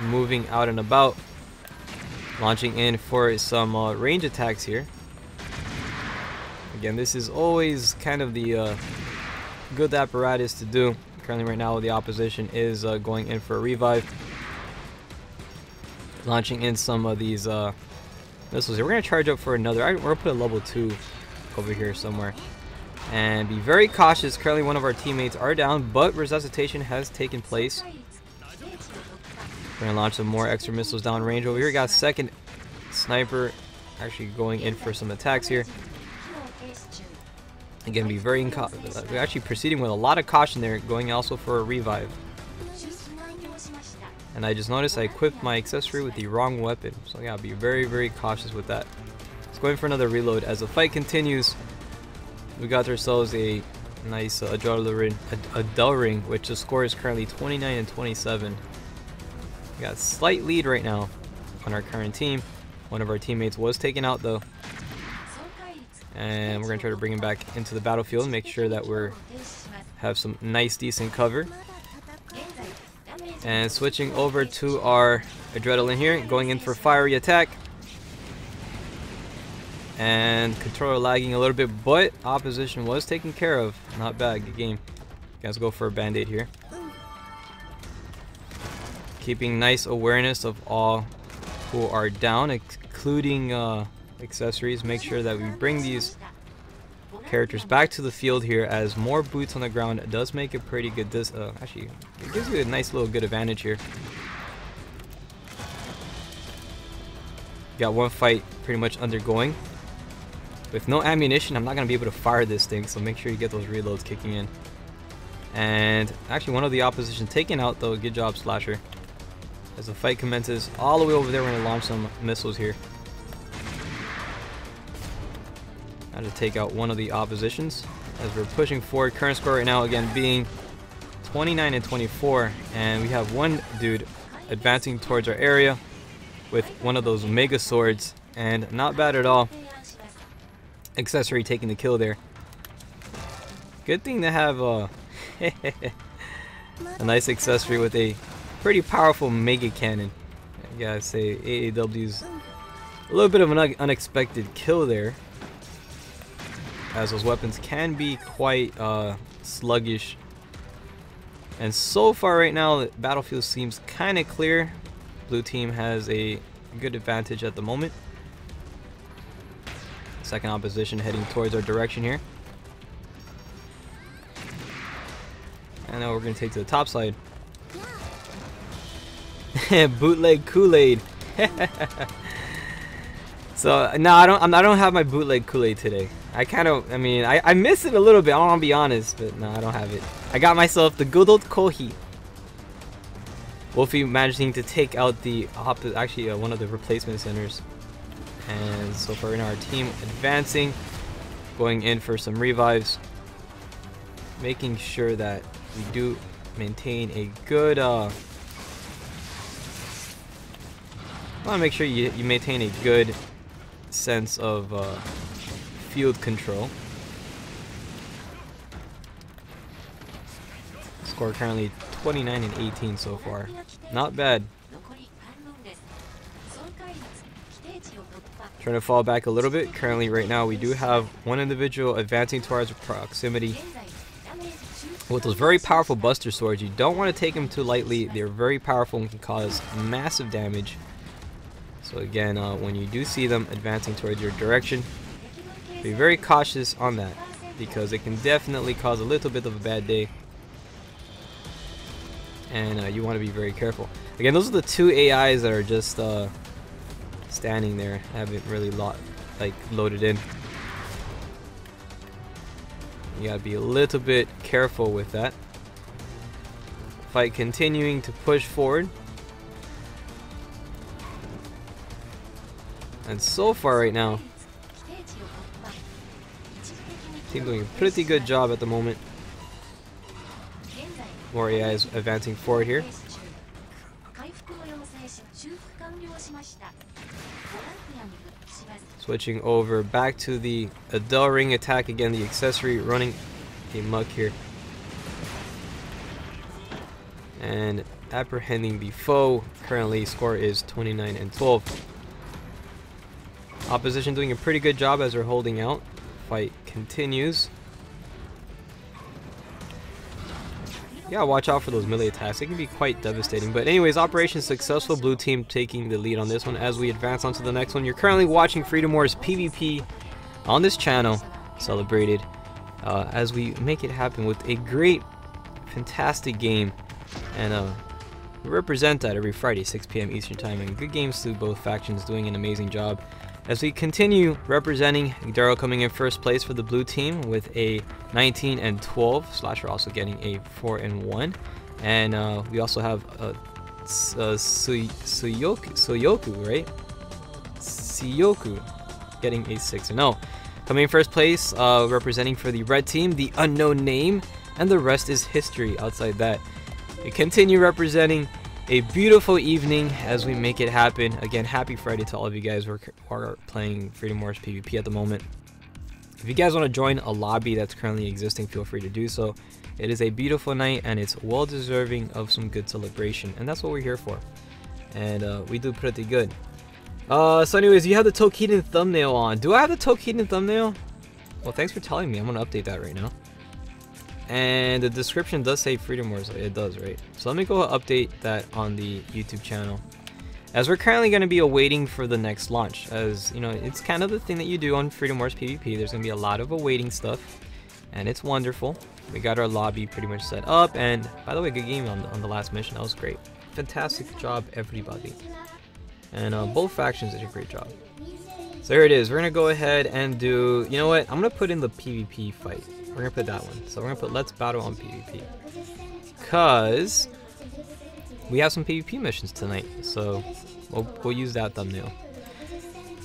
moving out and about, launching in for some range attacks here. Again, this is always kind of the good apparatus to do. Currently right now the opposition is going in for a revive, launching in some of these missiles here. We're going to charge up for another. We're going to put a level 2 over here somewhere and be very cautious. Currently one of our teammates are down, but resuscitation has taken place. We're going to launch some more extra missiles down range over here. Got a second sniper actually going in for some attacks here. Again, be very we're actually proceeding with a lot of caution there, going also for a revive. And I just noticed I equipped my accessory with the wrong weapon, so I gotta be very, very cautious with that. Let's go in for another reload as the fight continues. We got ourselves a nice Adele ring, which the score is currently 29 and 27. We got a slight lead right now on our current team. One of our teammates was taken out though. And we're going to try to bring him back into the battlefield and make sure that we have some nice, decent cover. And switching over to our Adrenaline here, going in for fiery attack. And controller lagging a little bit, but opposition was taken care of. Not bad, good game. Guys, go for a band-aid here. Keeping nice awareness of all who are down, including accessories. Make sure that we bring these characters back to the field here, as more boots on the ground does make a pretty good actually it gives you a nice little good advantage here. Got one fight pretty much undergoing with no ammunition. I'm not gonna be able to fire this thing, so make sure you get those reloads kicking in. And actually one of the opposition taken out though. Good job, Slasher. As the fight commences all the way over there, we're gonna launch some missiles here. How to take out one of the oppositions as we're pushing forward. Current score right now again being 29 and 24, and we have one dude advancing towards our area with one of those mega swords, and not bad at all. Accessory taking the kill there. Good thing to have A nice accessory with a pretty powerful mega cannon. I gotta say, AAW's a little bit of an unexpected kill there, as those weapons can be quite sluggish. And so far right now, the battlefield seems kind of clear. Blue team has a good advantage at the moment. Second opposition heading towards our direction here. And now we're going to take to the top side. Bootleg Kool-Aid. So no, I don't have my bootleg Kool-Aid today. I miss it a little bit. I don't want to be honest, but no, I don't have it. I got myself the good old Kohi. Wolfie managing to take out the one of the replacement centers. And so far now our team advancing, going in for some revives, making sure that we do maintain a good want to make sure you maintain a good sense of field control. Score currently 29 and 18 so far. Not bad. Trying to fall back a little bit. Currently right now we do have one individual advancing towards proximity with those very powerful buster swords. You don't want to take them too lightly. They're very powerful and can cause massive damage. So again, when you do see them advancing towards your direction, be very cautious on that, because it can definitely cause a little bit of a bad day. And you want to be very careful. Again, those are the two AIs that are just standing there. Haven't really loaded in. You gotta be a little bit careful with that. Fight continuing to push forward. And so far right now, team doing a pretty good job at the moment. More AIs advancing forward here. Switching over back to the Adele Ring attack again. The accessory running a muck here. And apprehending the foe. Currently score is 29 and 12. Opposition doing a pretty good job as they're holding out. Fight continues. Yeah, watch out for those melee attacks. They can be quite devastating. But anyways, operation successful. Blue team taking the lead on this one as we advance on to the next one. You're currently watching Freedom Wars PvP on this channel, celebrated as we make it happen with a great, fantastic game. And we represent that every Friday, 6 p.m. Eastern Time. And good games to both factions, doing an amazing job. As we continue representing, Daryl coming in first place for the blue team with a 19 and 12. Slasher also getting a 4 and 1. And we also have Suyoku, right? Suyoku getting a 6 and 0. Coming in first place, representing for the red team, the unknown name, and the rest is history outside that. We continue representing a beautiful evening as we make it happen. Again, happy Friday to all of you guys who are playing Freedom Wars PvP at the moment. If you guys want to join a lobby that's currently existing, feel free to do so. It is a beautiful night and it's well deserving of some good celebration, and that's what we're here for. And we do pretty good. So anyways, you have the Tokiden thumbnail on. Do I have the Tokiden thumbnail? Well, thanks for telling me. I'm going to update that right now. And the description does say Freedom Wars. It does, right? So let me go update that on the YouTube channel, as we're currently going to be awaiting for the next launch. As you know, it's kind of the thing that you do on Freedom Wars PvP. There's going to be a lot of awaiting stuff, and it's wonderful. We got our lobby pretty much set up, and by the way, good game on the last mission. That was great. Fantastic job, everybody. And both factions did a great job. So here it is. We're going to go ahead and do, you know what? I'm going to put in the PvP fight. We're going to put that one. So we're going to put Let's Battle on PvP. Because we have some PvP missions tonight. So we'll use that thumbnail.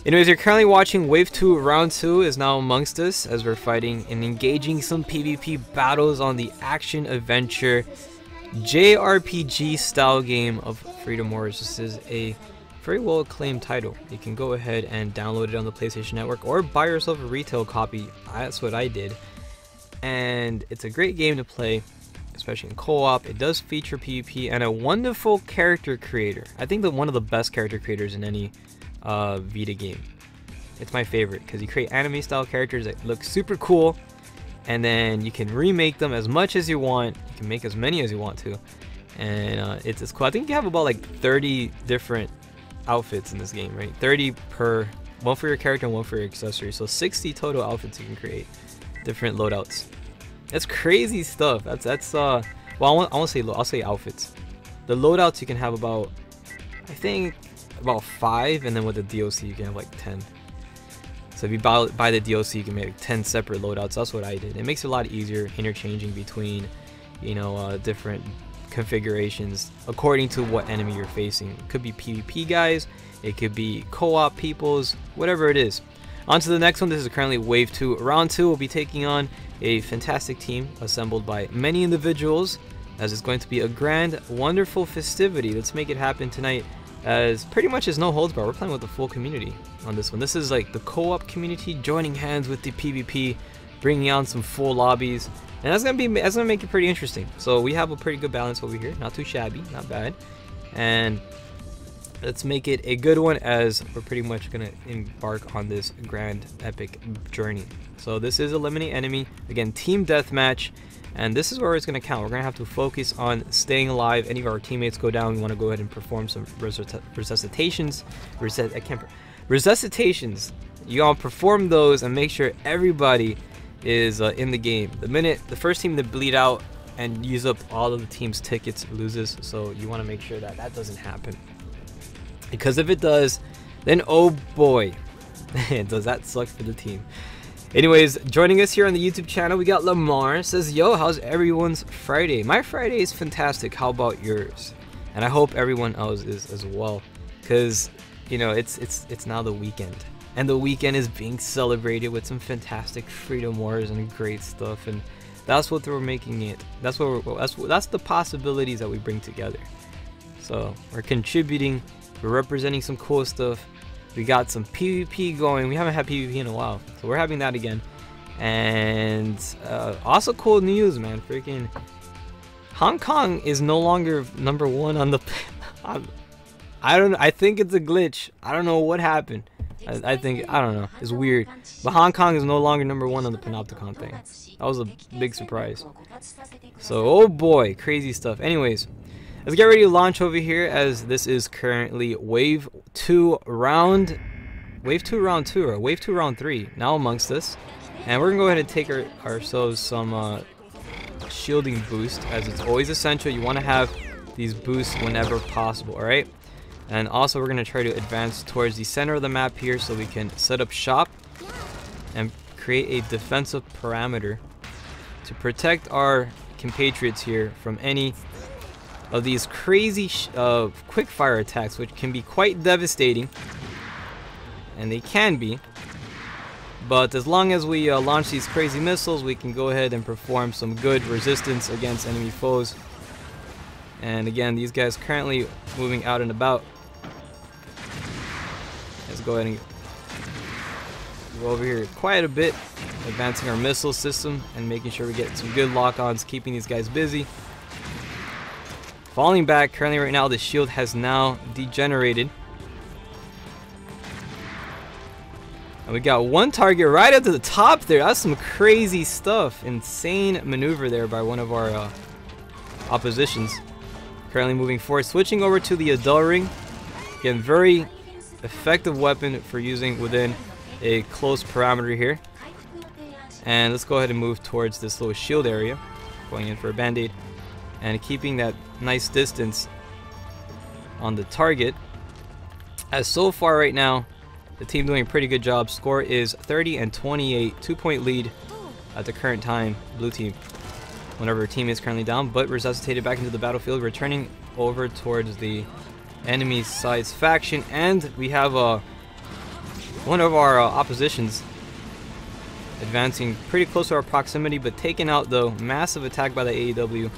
Anyways, you're currently watching Wave 2 Round 2 is now amongst us as we're fighting and engaging some PvP battles on the action-adventure JRPG style game of Freedom Wars. This is a very well acclaimed title. You can go ahead and download it on the PlayStation Network or buy yourself a retail copy. That's what I did. And it's a great game to play, especially in co-op. It does feature PvP and a wonderful character creator. I think one of the best character creators in any Vita game. It's my favorite because you create anime style characters that look super cool, and then you can remake them as much as you want. You can make as many as you want to, and it's cool. I think you have about like 30 different outfits in this game, right? 30 per one for your character and one for your accessory. So 60 total outfits you can create, different loadouts. That's crazy stuff. Well, I'll say outfits. The loadouts you can have about, I think, about 5, and then with the DLC you can have like 10. So if you buy the DLC, you can make 10 separate loadouts. That's what I did. It makes it a lot easier interchanging between, you know, different configurations according to what enemy you're facing. It could be PvP guys, it could be co-op peoples, whatever it is. On to the next one. This is currently Wave 2. Round 2 will be taking on a fantastic team assembled by many individuals, as it's going to be a grand, wonderful festivity. Let's make it happen tonight, as pretty much is no holds barred. We're playing with the full community on this one. This is like the co-op community joining hands with the PvP, bringing on some full lobbies, and that's gonna make it pretty interesting. So we have a pretty good balance over here, not too shabby, not bad, and let's make it a good one, as we're pretty much gonna embark on this grand epic journey. So this is eliminate enemy, again, team deathmatch, and this is where it's going to count. We're going to have to focus on staying alive. Any of our teammates go down, we want to go ahead and perform some resuscitations. Resuscitations. You all perform those and make sure everybody is in the game. The first team to bleed out and use up all of the team's tickets loses. So you want to make sure that that doesn't happen. Because if it does, then oh boy, does that suck for the team. Anyways, joining us here on the YouTube channel, we got Lamar. Says, yo, how's everyone's Friday? My Friday is fantastic. How about yours? And I hope everyone else is as well, because you know it's now the weekend, and the weekend is being celebrated with some fantastic Freedom Wars and great stuff, and that's what we're making it. That's the possibilities that we bring together. So we're contributing, we're representing some cool stuff. We got some PvP going. We haven't had PvP in a while, so we're having that again. And also cool news, man. Freaking Hong Kong is no longer #1 on the. I think it's a glitch. I don't know what happened. I don't know. It's weird. But Hong Kong is no longer #1 on the Panopticon thing. That was a big surprise. So oh boy, crazy stuff. Anyways, let's get ready to launch over here, as this is currently Wave 2 round 2 or Wave 2 round 3 now amongst us, and we're gonna go ahead and take ourselves some shielding boost, as it's always essential. You want to have these boosts whenever possible. All right, and also we're gonna try to advance towards the center of the map here so we can set up shop and create a defensive parameter to protect our compatriots here from any of these crazy quick fire attacks, which can be quite devastating, and they can be, but as long as we launch these crazy missiles, we can go ahead and perform some good resistance against enemy foes. And again, these guys currently moving out and about. Let's go ahead and go over here quite a bit, advancing our missile system and making sure we get some good lock-ons, keeping these guys busy. Falling back currently right now, the shield has now degenerated. And we got one target right up to the top there. That's some crazy stuff. Insane maneuver there by one of our oppositions. Currently moving forward, switching over to the Adult Ring. Again, very effective weapon for using within a close parameter here. And let's go ahead and move towards this little shield area, going in for a band-aid and keeping that nice distance on the target. As so far right now, the team doing a pretty good job. Score is 30 and 28, 2-point lead at the current time. Blue team, whenever our team is currently down, but resuscitated back into the battlefield, returning over towards the enemy side's faction. And we have one of our oppositions advancing pretty close to our proximity, but taken out though. Massive attack by the AEW.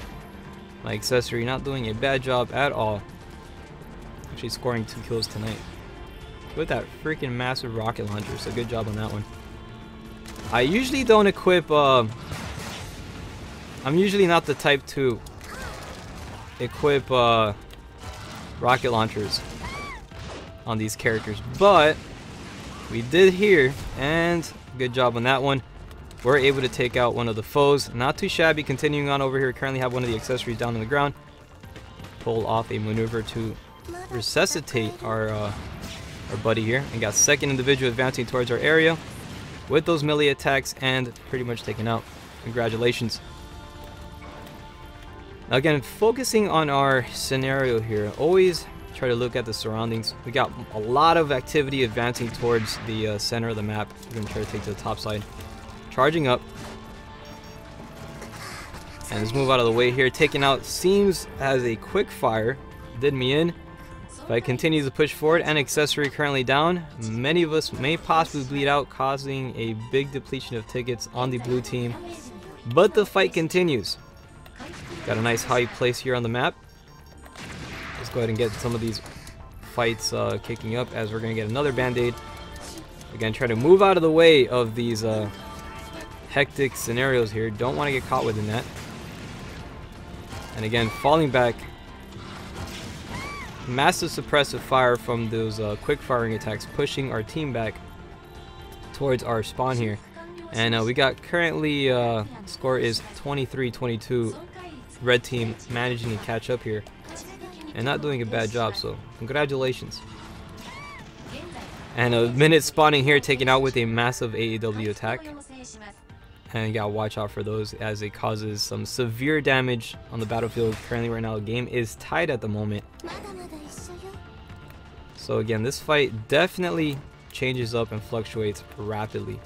My accessory not doing a bad job at all. Actually scoring 2 kills tonight with that freaking massive rocket launcher, so good job on that one. I usually don't equip I'm usually not the type to equip rocket launchers on these characters, but we did here, and good job on that one. We're able to take out one of the foes. Not too shabby. Continuing on over here, currently have one of the accessories down on the ground. Pull off a maneuver to resuscitate our buddy here, and got second individual advancing towards our area with those melee attacks and pretty much taken out. Congratulations. Again, focusing on our scenario here, always try to look at the surroundings. We got a lot of activity advancing towards the center of the map. We're going to try to take to the top side. Charging up. And let's move out of the way here. Taking out seems as a quick fire. Did me in. If I continue to push forward, and accessory currently down, many of us may possibly bleed out, causing a big depletion of tickets on the blue team. But the fight continues. Got a nice high place here on the map. Let's go ahead and get some of these fights kicking up, as we're going to get another band-aid. Again, try to move out of the way of these hectic scenarios here. Don't want to get caught within that. And again, falling back. Massive suppressive fire from those quick firing attacks, pushing our team back towards our spawn here. And we got currently score is 23-22. Red team managing to catch up here and not doing a bad job, so congratulations. And a minute spawning here, taken out with a massive AEW attack. And you gotta watch out for those, as it causes some severe damage on the battlefield. Currently right now the game is tied at the moment. So again, this fight definitely changes up and fluctuates rapidly.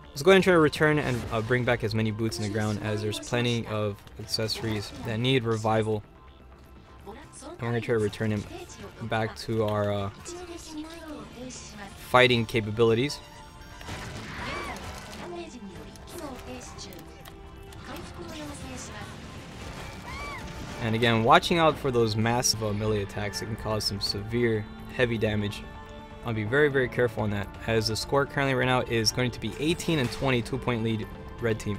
Let's go ahead and try to return and bring back as many boots in the ground, as there's plenty of accessories that need revival. And we're going to try to return him back to our fighting capabilities. And again, watching out for those massive melee attacks that can cause some severe, heavy damage. I'll be very, very careful on that, as the score currently right now is going to be 18 and 20, 2-point lead red team.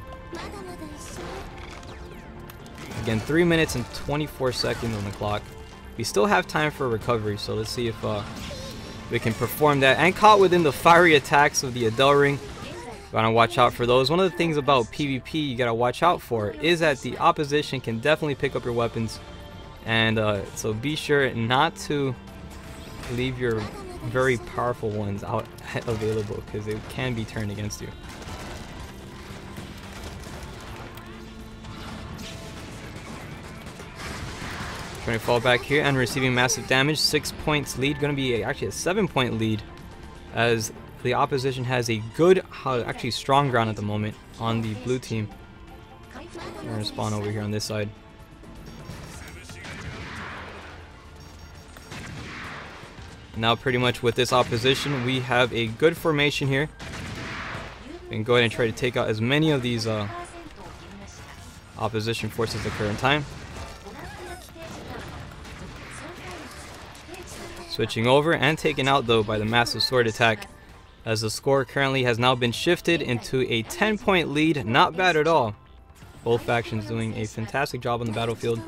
Again, 3 minutes and 24 seconds on the clock. We still have time for recovery, so let's see if we can perform that. And caught within the fiery attacks of the Adele ring. Gotta watch out for those. One of the things about PvP you gotta watch out for is that the opposition can definitely pick up your weapons, and so be sure not to leave your very powerful ones out available, because it can be turned against you. Trying to fall back here and receiving massive damage. 6 points lead, going to be actually a 7-point lead, as the opposition has a good, actually strong ground at the moment on the blue team. We're going to spawn over here on this side. Now pretty much with this opposition, we have a good formation here. We can go ahead and try to take out as many of these opposition forces at the current time. Switching over and taken out though by the massive sword attack, as the score currently has now been shifted into a 10-point lead. Not bad at all. Both factions doing a fantastic job on the battlefield.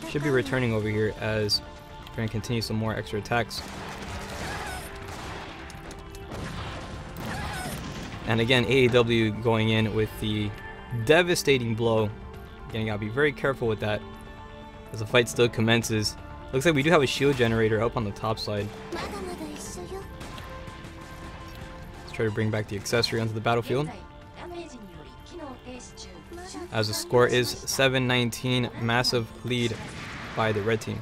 Should be returning over here as we're going to continue some more extra attacks. And again, AEW going in with the devastating blow. Again, you gotta be very careful with that as the fight still commences. Looks like we do have a shield generator up on the top side. Let's try to bring back the accessory onto the battlefield, as the score is 7-19, massive lead by the red team.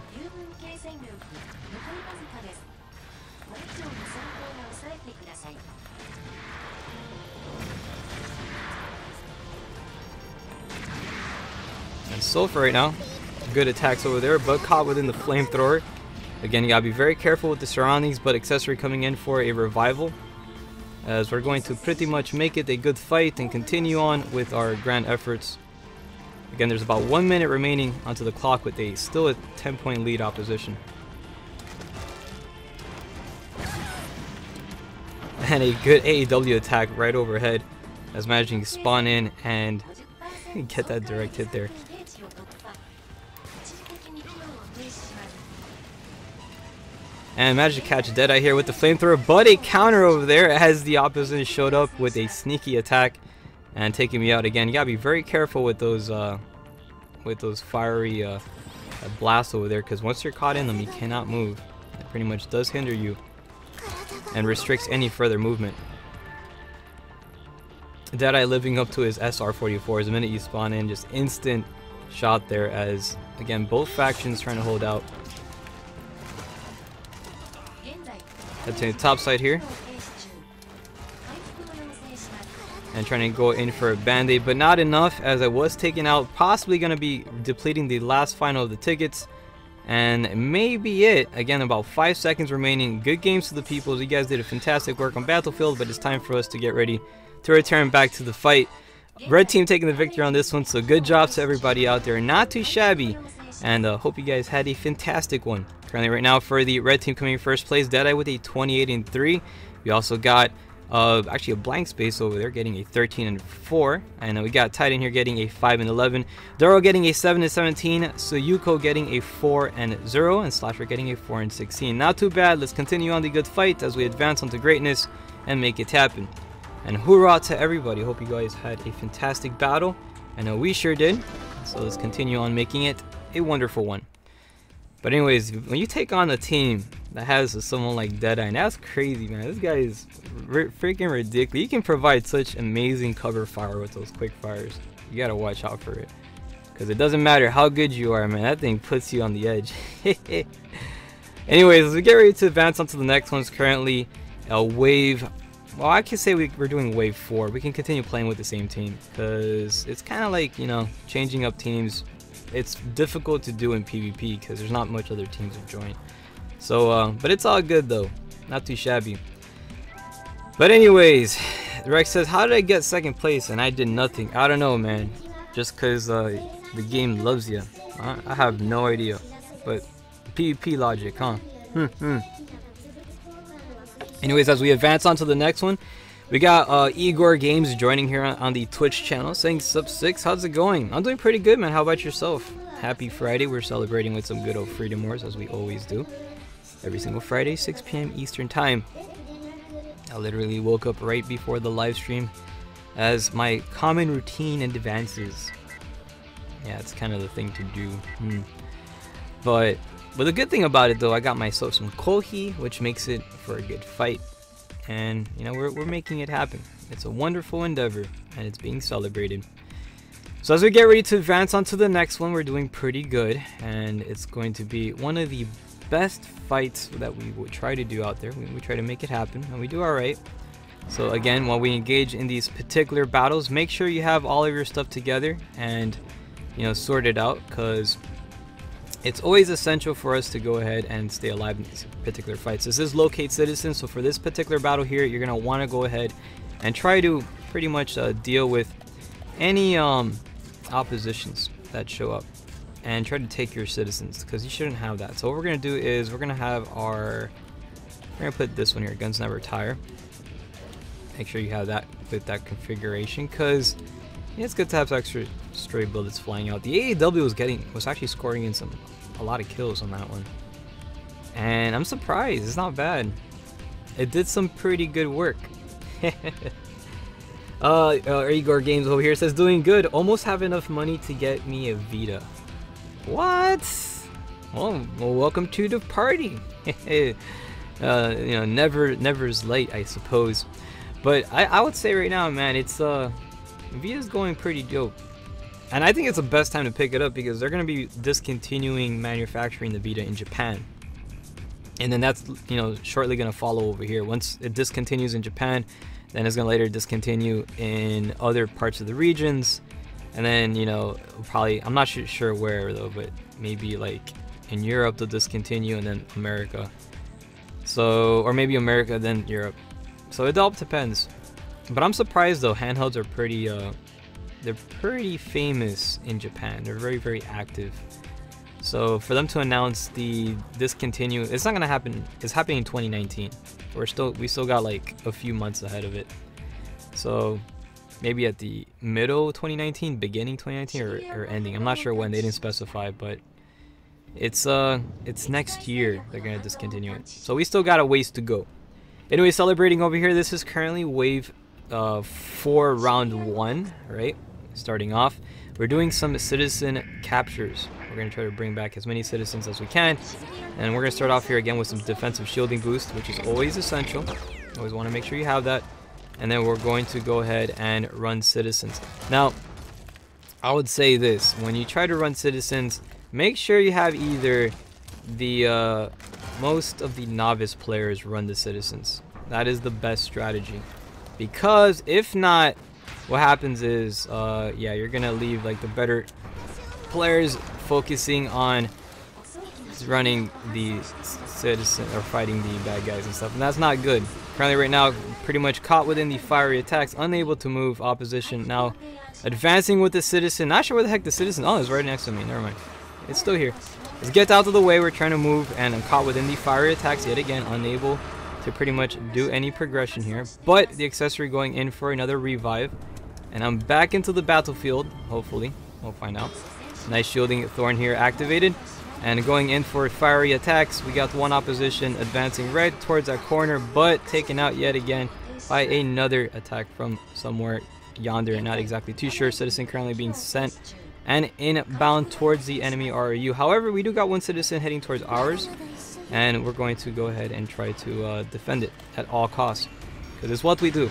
And so for right now, good attacks over there, but caught within the flamethrower. Again, you gotta be very careful with the surroundings, but accessory coming in for a revival, as we're going to pretty much make it a good fight and continue on with our grand efforts. Again, there's about 1 minute remaining onto the clock with still a 10-point lead opposition. And a good AEW attack right overhead, as managing to spawn in and Get that direct hit there. And managed to catch Deadeye here with the flamethrower, but a counter over there as the opposition showed up with a sneaky attack and taking me out again. You gotta be very careful with those fiery blasts over there, because once you're caught in them, you cannot move. It pretty much does hinder you and restricts any further movement. Deadeye living up to his SR-44s. The minute you spawn in, just instant shot there, as again both factions trying to hold out. Head to the top side here. And trying to go in for a band-aid, but not enough, as I was taken out. Possibly going to be depleting the last final of the tickets. And maybe it. Again, about 5 seconds remaining. Good games to the peoples. You guys did a fantastic work on Battlefield, but it's time for us to get ready to return back to the fight. Red team taking the victory on this one, so good job to everybody out there. Not too shabby. And hope you guys had a fantastic one. Currently right now for the red team coming in first place, Deadeye with a 28-3. We also got actually a blank space over there getting a 13-4. And then we got Titan here getting a 5-11. Doro getting a 7-17. Suyuko getting a 4-0. And Slasher getting a 4-16. Not too bad. Let's continue on the good fight as we advance onto greatness and make it happen. And hoorah to everybody. Hope you guys had a fantastic battle. I know we sure did. So let's continue on making it a wonderful one. But anyways, when you take on a team that has someone like Deadeye, and that's crazy, man. This guy is freaking ridiculous. He can provide such amazing cover fire with those quick fires. You gotta watch out for it, because it doesn't matter how good you are, man. That thing puts you on the edge. Anyways, as we get ready to advance onto the next one's currently a wave. Well, I can say we're doing wave 4. We can continue playing with the same team, because it's kind of like, you know, changing up teams. It's difficult to do in PvP because there's not much other teams have joined. So, but it's all good though. Not too shabby. But anyways, Rex says, how did I get second place and I did nothing? I don't know, man. Just because the game loves you. I have no idea. But PvP logic, huh? Anyways, as we advance on to the next one, we got Igor Games joining here on the Twitch channel, saying sub 6. How's it going? I'm doing pretty good, man. How about yourself? Happy Friday. We're celebrating with some good old Freedom Wars, as we always do. Every single Friday, 6 p.m. Eastern Time. I literally woke up right before the live stream, as my common routine advances. Yeah, it's kind of the thing to do. But the good thing about it, though, I got myself some kohi, which makes it for a good fight. And, you know, we're making it happen. It's a wonderful endeavor, and it's being celebrated. So as we get ready to advance on to the next one, we're doing pretty good. And it's going to be one of the best fights that we would try to do out there. We try to make it happen, and we do alright. So again, while we engage in these particular battles, make sure you have all of your stuff together and, you know, sort it out, because it's always essential for us to go ahead and stay alive in these particular fights. This is locate citizens, so for this particular battle here, you're going to want to go ahead and try to pretty much deal with any oppositions that show up, and try to take your citizens, because you shouldn't have that. So what we're going to do is we're going to have we're going to put this one here, guns never tire. Make sure you have that with that configuration, because it's good to have extra stray bullets flying out. The AEW was actually scoring in a lot of kills on that one, and I'm surprised. It's not bad. It did some pretty good work. Igor Games over here says, doing good. Almost have enough money to get me a Vita. What? Well, welcome to the party. You know, never's late, I suppose. But I would say right now, man, it's Vita's going pretty dope. And I think it's the best time to pick it up, because they're going to be discontinuing manufacturing the Vita in Japan. And then that's, you know, shortly going to follow over here. Once it discontinues in Japan, then it's going to later discontinue in other parts of the regions. And then, you know, probably, I'm not sure where though, but maybe like in Europe they'll discontinue, and then America. So, or maybe America, then Europe. So it all depends. But I'm surprised though, handhelds are pretty, they're pretty famous in Japan. They're very, very active. So for them to announce the discontinue, it's not gonna happen. It's happening in 2019. We still got like a few months ahead of it. So maybe at the middle 2019, beginning 2019, or ending. I'm not sure when, they didn't specify, but it's next year they're gonna discontinue it. So we still got a ways to go. Anyway, celebrating over here, this is currently wave 4 round 1, right? Starting off, we're doing some citizen captures. We're gonna try to bring back as many citizens as we can, and we're gonna start off here again with some defensive shielding boost, which is always essential. Always want to make sure you have that. And then we're going to go ahead and run citizens. Now, I would say this: when you try to run citizens, make sure you have either the most of the novice players run the citizens. That is the best strategy, because if not, what happens is yeah, you're gonna leave like the better players focusing on running the citizen or fighting the bad guys and stuff, and that's not good. Currently right now pretty much caught within the fiery attacks, unable to move. Opposition now advancing with the citizen. Not sure where the heck the citizen, oh, it's right next to me, never mind, it's still here. Let's get out of the way. We're trying to move, and I'm caught within the fiery attacks yet again, unable to pretty much do any progression here. But the accessory going in for another revive, and I'm back into the battlefield. Hopefully we'll find out. Nice shielding thorn here activated, and going in for fiery attacks. We got one opposition advancing right towards that corner, but taken out yet again by another attack from somewhere yonder. Not exactly too sure. Citizen currently being sent and inbound towards the enemy RU. However, we do got one citizen heading towards ours, and we're going to go ahead and try to defend it at all costs, because it's what we do.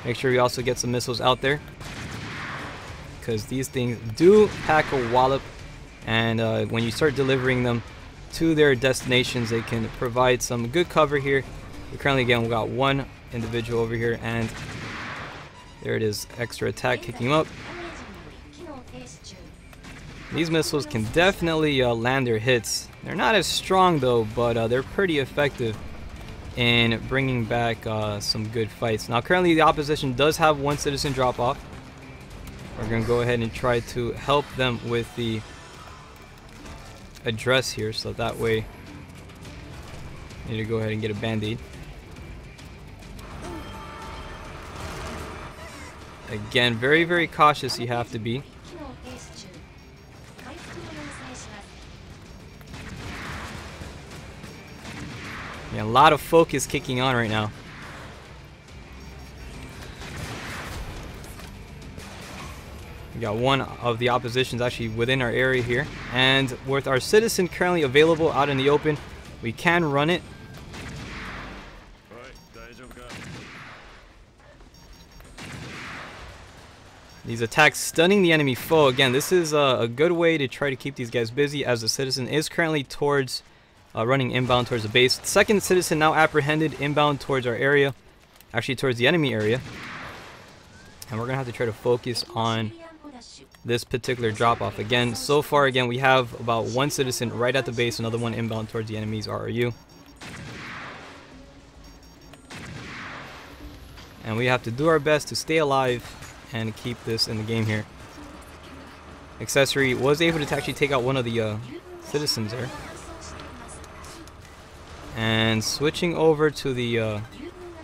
Make sure we also get some missiles out there, because these things do pack a wallop, and when you start delivering them to their destinations, they can provide some good cover here. We currently, again, we got one individual over here, and there it is, extra attack kicking him up. These missiles can definitely land their hits. They're not as strong though, but they're pretty effective in bringing back some good fights. Now currently the opposition does have one citizen drop off. We're going to go ahead and try to help them with the address here, so that way I need to go ahead and get a band-aid. Again, very, very cautious you have to be. Yeah, a lot of focus kicking on right now. We got one of the oppositions actually within our area here, and with our citizen currently available out in the open, we can run it. These attacks stunning the enemy foe. Again, this is a good way to try to keep these guys busy, as the citizen is currently towards running inbound towards the base. Second citizen now apprehended inbound towards our area, actually towards the enemy area, and we're gonna have to try to focus on this particular drop off. Again, so far, again, we have about one citizen right at the base, another one inbound towards the enemy's RRU, and we have to do our best to stay alive and keep this in the game here. Accessory was able to actually take out one of the citizens there. And switching over to the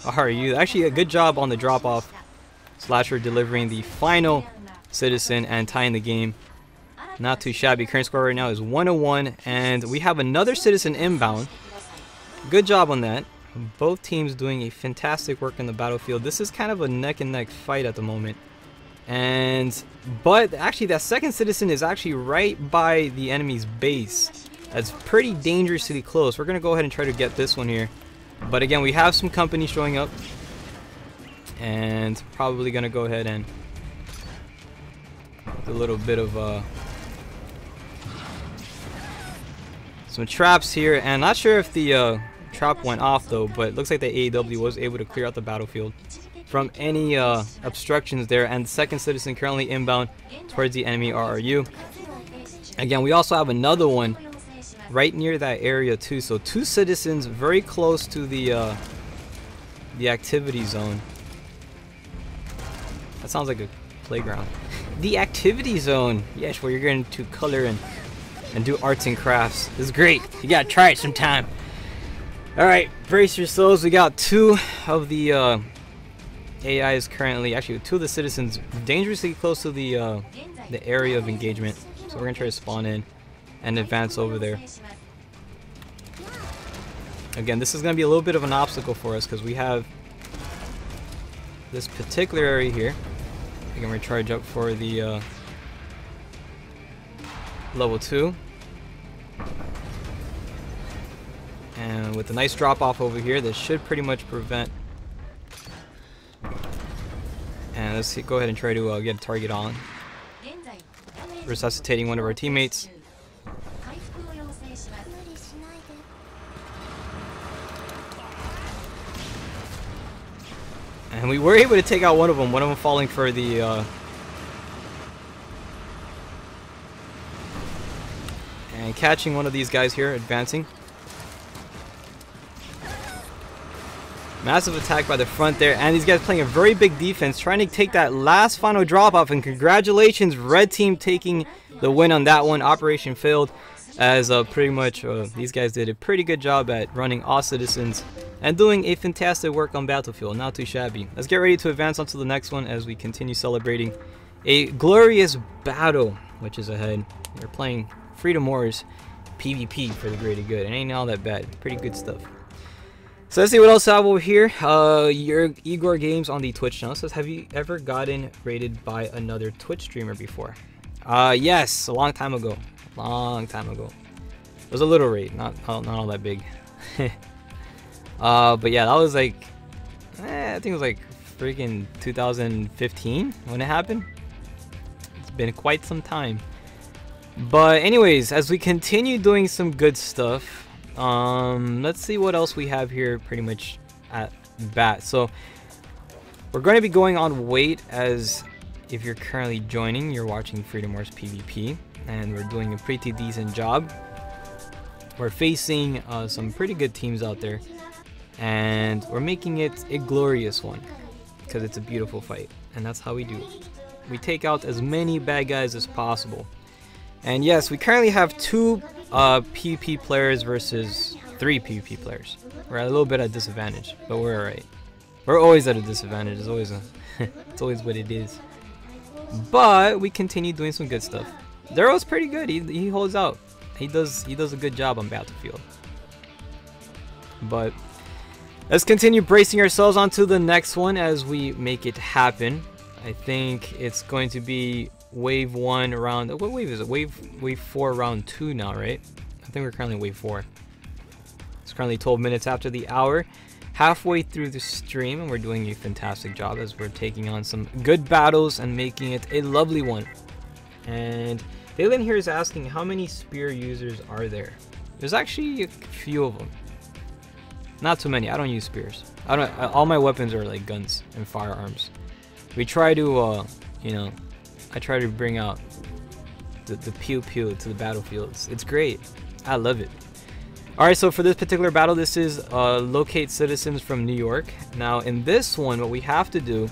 RU, actually a good job on the drop off. Slasher delivering the final citizen and tying the game. Not too shabby. Current score right now is 101, and we have another citizen inbound. Good job on that. Both teams doing a fantastic work on the battlefield. This is kind of a neck and neck fight at the moment. But actually that second citizen is actually right by the enemy's base. That's pretty dangerously close. We're gonna go ahead and try to get this one here, but again, we have some company showing up, and probably gonna go ahead and do a little bit of some traps here. And not sure if the trap went off though, but it looks like the AEW was able to clear out the battlefield from any obstructions there. And the second citizen currently inbound towards the enemy RRU. Again, we also have another one right near that area too, so two citizens very close to the activity zone. That sounds like a playground. The activity zone, yes, where you're going to color and do arts and crafts. This is great. You gotta try it sometime. All right, brace yourselves. We got two of the AI is currently, actually 2 of the citizens, dangerously close to the area of engagement. So we're gonna try to spawn in and advance over there. Again, this is gonna be a little bit of an obstacle for us because we have this particular area here. We're gonna recharge up for the level 2. And with a nice drop off over here, this should pretty much prevent. And let's see, go ahead and try to get a target on. Resuscitating one of our teammates. And we were able to take out one of them falling for the and catching one of these guys here, advancing. Massive attack by the front there, and these guys playing a very big defense, trying to take that last final drop off. And congratulations, red team taking the win on that one. Operation failed, as pretty much these guys did a pretty good job at running all citizens and doing a fantastic work on Battlefield. Not too shabby. Let's get ready to advance on to the next one as we continue celebrating a glorious battle which is ahead. We're playing Freedom Wars PvP for the greater good. It ain't all that bad. Pretty good stuff. So let's see what else I have over here. Your Igor Games on the Twitch channel says, have you ever gotten rated by another Twitch streamer before? Yes, a long time ago. Long time ago. It was a little raid, not all that big. But yeah, that was like, I think it was like freaking 2015 when it happened. It's been quite some time. But anyways, as we continue doing some good stuff, let's see what else we have here pretty much at bat. So we're going to be going on wait, as if you're currently joining, you're watching Freedom Wars PvP, and we're doing a pretty decent job. We're facing some pretty good teams out there, and we're making it a glorious one because it's a beautiful fight, and that's how we do it. We take out as many bad guys as possible. And yes, we currently have 2 PvP players versus 3 PvP players. We're at a little bit at disadvantage, but we're alright. We're always at a disadvantage. It's always it's always what it is. But we continue doing some good stuff. Daryl's pretty good. He holds out. He does a good job on Battlefield. But let's continue bracing ourselves onto the next one as we make it happen. I think it's going to be wave 1 round. What wave is it? Wave 4 round 2 now, right? I think we're currently wave 4. It's currently 12 minutes after the hour, halfway through the stream, and we're doing a fantastic job as we're taking on some good battles and making it a lovely one. And Dalen here is asking, how many spear users are there? There's actually a few of them. Not too many. I don't use spears. All my weapons are like guns and firearms. We try to you know, I try to bring out the pew-pew to the battlefields. It's great. I love it. Alright, so for this particular battle, this is locate citizens from New York. Now, in this one, what we have to do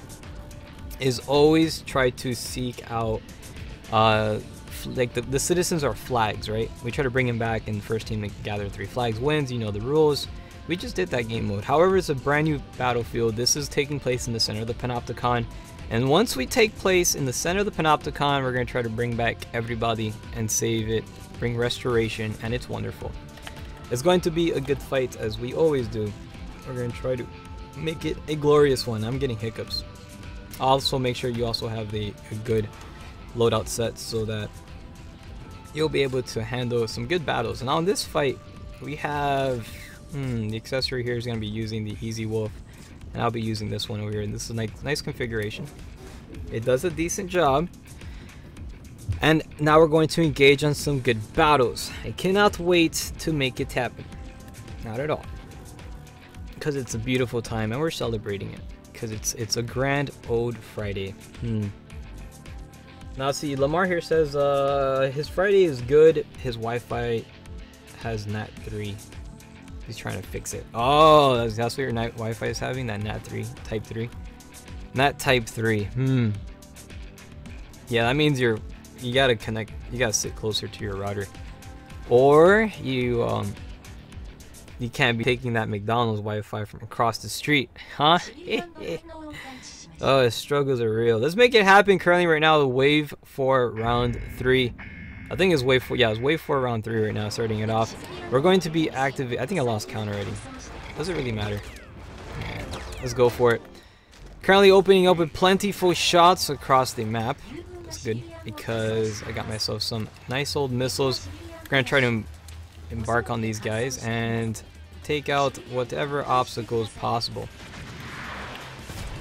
is always try to seek out, like the citizens are flags, right? We try to bring them back, and the first team to gather 3 flags wins. You know the rules. We just did that game mode. However, it's a brand new battlefield. This is taking place in the center of the Panopticon. And once we take place in the center of the Panopticon, we're going to try to bring back everybody and save it, bring restoration, and it's wonderful. It's going to be a good fight, as we always do. We're going to try to make it a glorious one. I'm getting hiccups. Also, make sure you also have a good loadout set so that you'll be able to handle some good battles. And on this fight, we have the accessory here is going to be using the Easy Wolf. And I'll be using this one over here, and this is a nice configuration. It does a decent job. And now we're going to engage on some good battles. I cannot wait to make it happen. Not at all. Because it's a beautiful time, and we're celebrating it. Because it's a grand old Friday. Now see, Lamar here says his Friday is good. His Wi-Fi has NAT 3. He's trying to fix it. Oh, that's what your Wi-Fi is having? That NAT 3, Type 3? NAT Type 3. Yeah, that means you gotta connect, you gotta sit closer to your router. Or you can't be taking that McDonald's Wi-Fi from across the street, huh? Oh, his struggles are real. Let's make it happen. Currently right now, wave 4 round 3. I think it's wave 4. Yeah, it's wave 4 round 3 right now, starting it off. We're going to be active. I think I lost count already. Doesn't really matter. Let's go for it. Currently opening up with plentiful shots across the map. That's good because I got myself some nice old missiles. We're going to try to embark on these guys and take out whatever obstacles possible.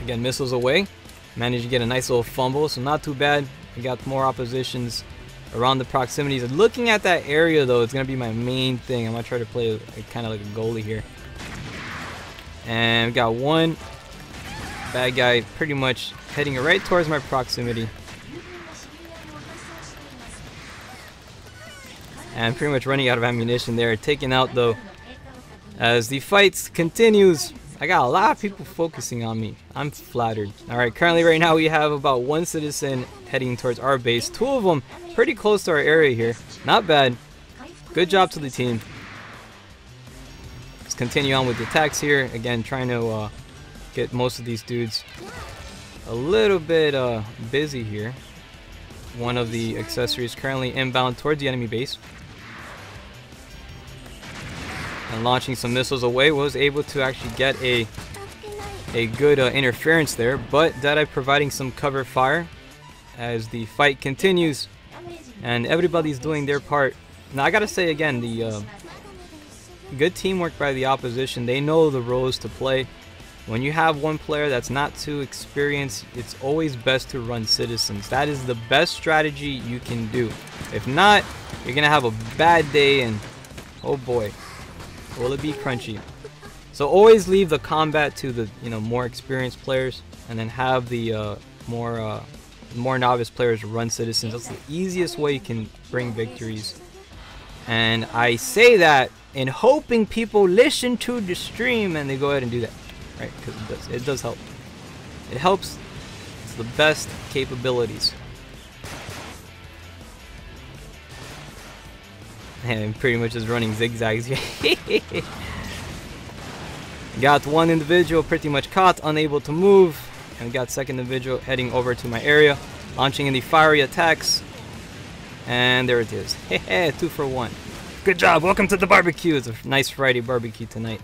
Again, missiles away. Managed to get a nice little fumble, so not too bad. We got more oppositions around the proximities. And looking at that area, though, it's going to be my main thing. I'm going to try to play kind of like a goalie here. And we got one bad guy pretty much heading right towards my proximity. And pretty much running out of ammunition there. Taken out, though, as the fight continues. I got a lot of people focusing on me. I'm flattered. Alright, currently right now we have about one citizen heading towards our base. Two of them pretty close to our area here. Not bad. Good job to the team. Let's continue on with the attacks here. Again, trying to get most of these dudes a little bit busy here. One of the accessories currently inbound towards the enemy base. And launching some missiles away, was able to actually get a good interference there, but Deadeye providing some cover fire as the fight continues and everybody's doing their part. Now I gotta say again, the good teamwork by the opposition. They know the roles to play. When you have one player that's not too experienced, it's always best to run citizens. That is the best strategy you can do. If not, you're gonna have a bad day, and oh boy, will it be crunchy. So always leave the combat to the more experienced players, and then have the more novice players run citizens. That's the easiest way you can bring victories. And I say that in hoping people listen to the stream and they go ahead and do that, right? Because it does help. It helps. It's the best capabilities. And pretty much just running zigzags here. Got one individual pretty much caught, unable to move. And got second individual heading over to my area, launching in the fiery attacks. And there it is. Hey, 2 for 1. Good job. Welcome to the barbecue. It's a nice Friday barbecue tonight.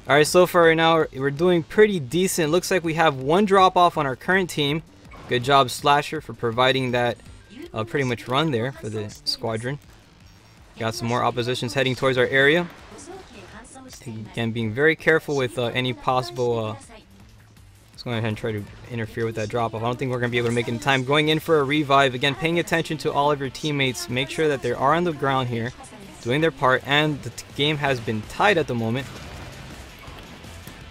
Alright, so far right now we're doing pretty decent. Looks like we have one drop off on our current team. Good job, Slasher, for providing that pretty much run there for the squadron. Got some more oppositions heading towards our area. Again, being very careful with any possible... let's go ahead and try to interfere with that drop-off. I don't think we're going to be able to make it in time. Going in for a revive. Again, paying attention to all of your teammates. Make sure that they are on the ground here, doing their part. And the game has been tied at the moment,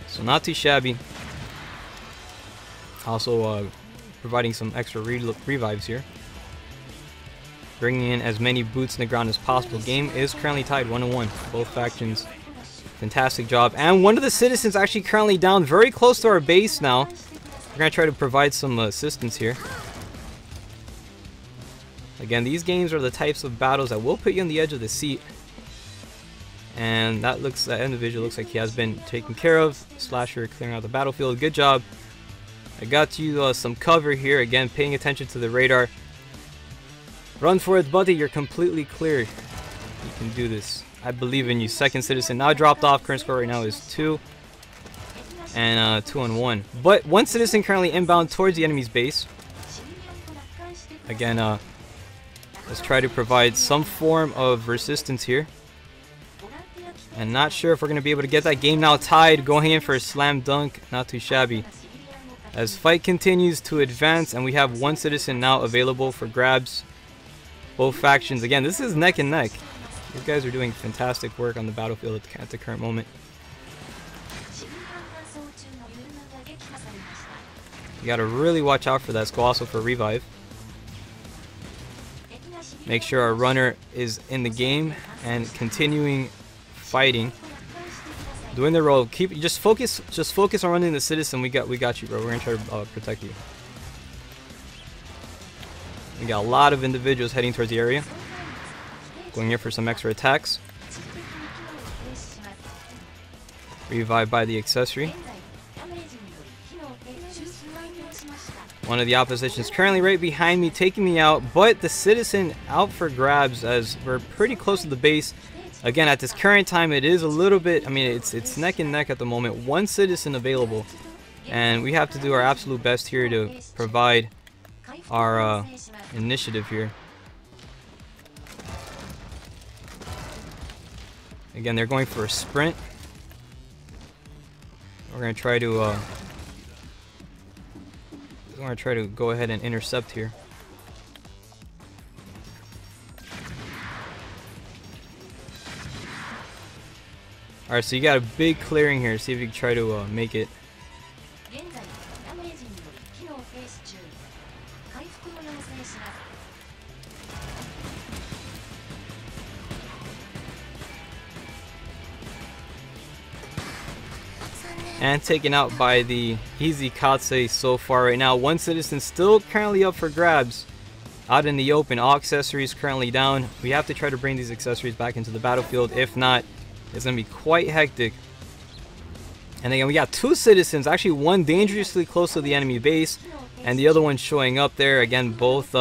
so not too shabby. Also providing some extra revives here. Bringing in as many boots in the ground as possible. Game is currently tied 1-1. Both factions. Fantastic job. And one of the citizens actually currently down very close to our base now. We're going to try to provide some assistance here. Again, these games are the types of battles that will put you on the edge of the seat. And that individual looks like he has been taken care of. Slasher clearing out the battlefield. Good job. I got you some cover here. Again, paying attention to the radar. Run for it, buddy. You're completely clear. You can do this. I believe in you. Second citizen now dropped off. Current score right now is 2. And 2-1. But one citizen currently inbound towards the enemy's base. Again, let's try to provide some form of resistance here. And not sure if we're going to be able to get that game now tied. Going in for a slam dunk. Not too shabby. As fight continues to advance, and we have one citizen now available for grabs. Both factions. Again, this is neck and neck. These guys are doing fantastic work on the battlefield at the current moment. You gotta really watch out for that. Let's go also for revive. Make sure our runner is in the game and continuing fighting, doing their role. Just focus on running the citizen. We got you, bro. We're gonna try to protect you. We got a lot of individuals heading towards the area. Going here for some extra attacks. Revive by the accessory. One of the opposition is currently right behind me, taking me out, but the citizen out for grabs as we're pretty close to the base. Again, at this current time, it is a little bit, I mean, it's neck and neck at the moment. One citizen available, and we have to do our absolute best here to provide our initiative here. Again, they're going for a sprint. We're gonna try to go ahead and intercept here. All right, so you got a big clearing here. See if you can try to make it. And taken out by the easy Katse so far right now. One citizen still currently up for grabs out in the open. All accessories currently down. We have to try to bring these accessories back into the battlefield. If not, it's going to be quite hectic. And again, we got two citizens. Actually, one dangerously close to the enemy base, and the other one showing up there. Again, both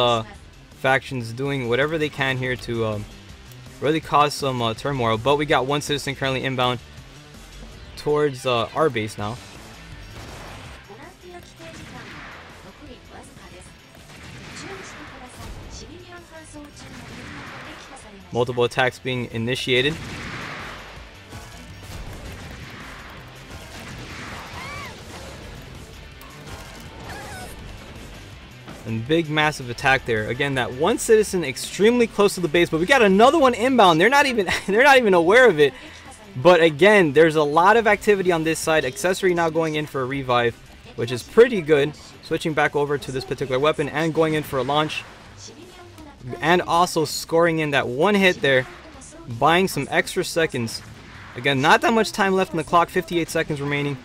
factions doing whatever they can here to really cause some turmoil. But we got one citizen currently inbound towards our base now. Multiple attacks being initiated. And big massive attack there. Again, that one citizen extremely close to the base, but we got another one inbound. They're not even aware of it. But again, there's a lot of activity on this side. Accessory now going in for a revive, which is pretty good. Switching back over to this particular weapon and going in for a launch. And also scoring in that one hit there, buying some extra seconds. Again, not that much time left on the clock, 58 seconds remaining.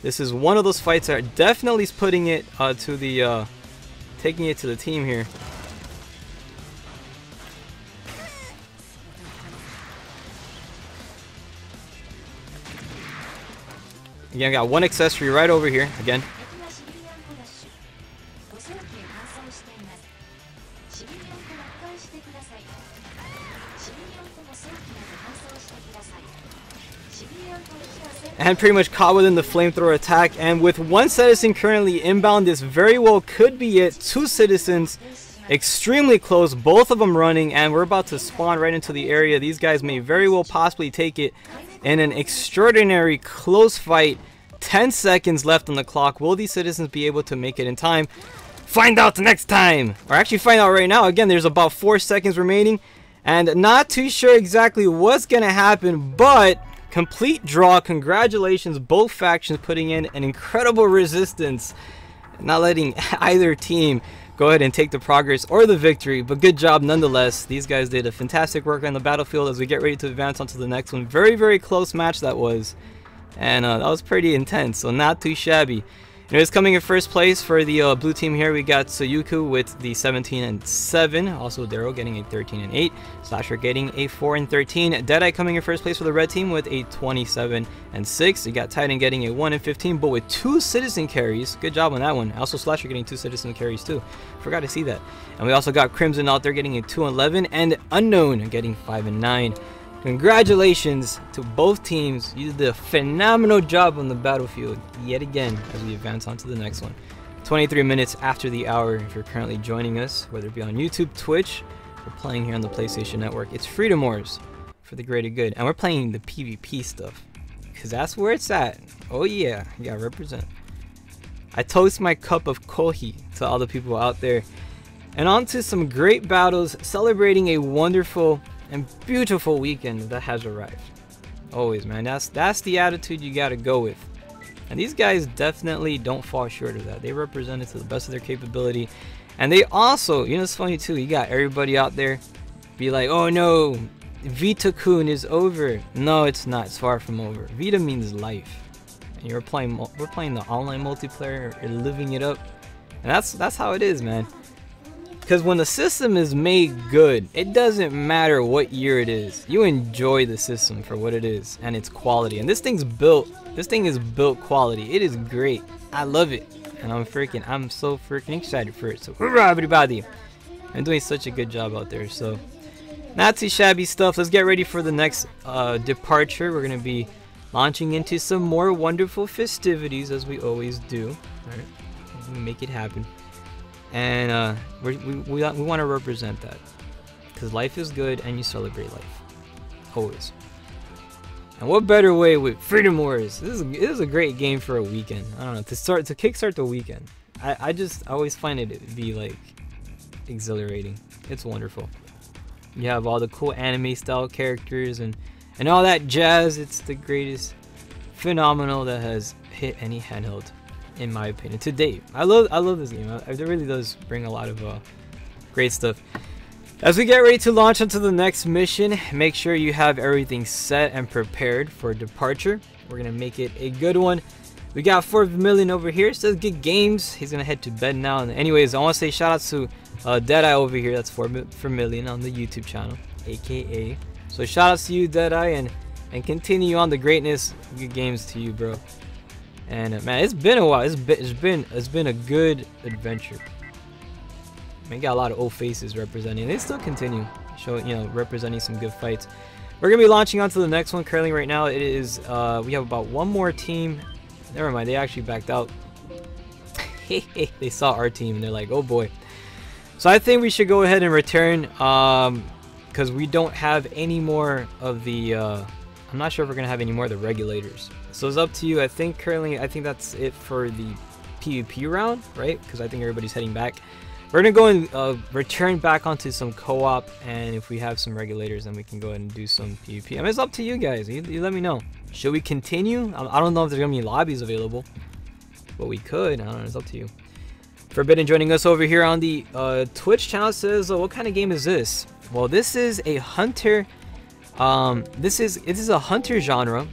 This is one of those fights that definitely is putting it to the, taking it to the team here. Again, I got one accessory right over here. Again. And pretty much caught within the flamethrower attack. And with one citizen currently inbound, this very well could be it. Two citizens extremely close, both of them running, and we're about to spawn right into the area. These guys may very well possibly take it in an extraordinary close fight. 10 seconds left on the clock. Will these citizens be able to make it in time? Find out next time, or actually find out right now. Again, there's about 4 seconds remaining, and not too sure exactly what's gonna happen, but complete draw. Congratulations, both factions putting in an incredible resistance, not letting either team go ahead and take the progress or the victory, but good job nonetheless. These guys did a fantastic work on the battlefield as we get ready to advance on to the next one. Very, very close match that was, and that was pretty intense, so not too shabby. Anyways, coming in first place for the blue team here, we got Soyuku with the 17-7. Also, Darrow getting a 13-8. Slasher getting a 4-13. Deadeye coming in first place for the red team with a 27-6. You got Titan getting a 1-15, but with 2 citizen carries. Good job on that one. Also, Slasher getting 2 citizen carries too. Forgot to see that. And we also got Crimson out there getting a 2-11, and Unknown getting 5-9. Congratulations to both teams. You did a phenomenal job on the battlefield yet again as we advance on to the next one. 23 minutes after the hour, if you're currently joining us, whether it be on YouTube, Twitch, or playing here on the PlayStation Network, it's Freedom Wars for the greater good. And we're playing the PvP stuff, because that's where it's at. Oh yeah, you gotta represent. I toast my cup of kohi to all the people out there. And on to some great battles, celebrating a wonderful and beautiful weekend that has arrived. Always, man, that's the attitude you gotta go with, and these guys definitely don't fall short of that. They represent it to the best of their capability, and they also, you know, it's funny too, you got everybody out there be like, oh no, Vita-kun is over. No, it's not. It's far from over. Vita means life, and we're playing the online multiplayer, you're living it up, and that's how it is, man. Because when the system is made good, it doesn't matter what year it is. You enjoy the system for what it is and its quality. And this thing is built quality. It is great. I love it. and I'm so freaking excited for it. So hurrah, everybody! I'm doing such a good job out there. So not too shabby stuff. Let's get ready for the next departure. We're gonna be launching into some more wonderful festivities, as we always do. All right, we make it happen, and we want to represent that, because life is good and you celebrate life always. And what better way with Freedom Wars? This is a great game for a weekend. I don't know, to kickstart the weekend. I always find it to be like exhilarating. It's wonderful. You have all the cool anime style characters and all that jazz. It's the greatest phenomenal that has hit any handheld, in my opinion, to date. I love this game. It really does bring a lot of great stuff. As we get ready to launch onto the next mission, make sure you have everything set and prepared for departure. We're gonna make it a good one. We got 4 million over here. Says good games. He's gonna head to bed now. And anyways, I want to say shout out to Deadeye over here. That's 4 million on the YouTube channel, aka. So shout outs to you, Deadeye, and continue on the greatness. Good games to you, bro. And man, it's been a while. It's been a good adventure. Man, got a lot of old faces representing. They still continue showing, representing some good fights. We're gonna be launching on to the next one. Currently, right now, it is we have about one more team. Never mind, they actually backed out. They saw our team and they're like, oh boy. So I think we should go ahead and return, because we don't have any more of the I'm not sure if we're gonna have any more of the regulators. So it's up to you. I think that's it for the PvP round, right? Because I think everybody's heading back. We're gonna go and return back onto some co-op, and if we have some regulators, then we can go ahead and do some PvP. I mean, it's up to you guys. You let me know. Should we continue? I don't know if there's gonna be lobbies available, but we could. I don't know. It's up to you. Forbidden joining us over here on the Twitch channel says, what kind of game is this? Well, this is a hunter. It is a hunter genre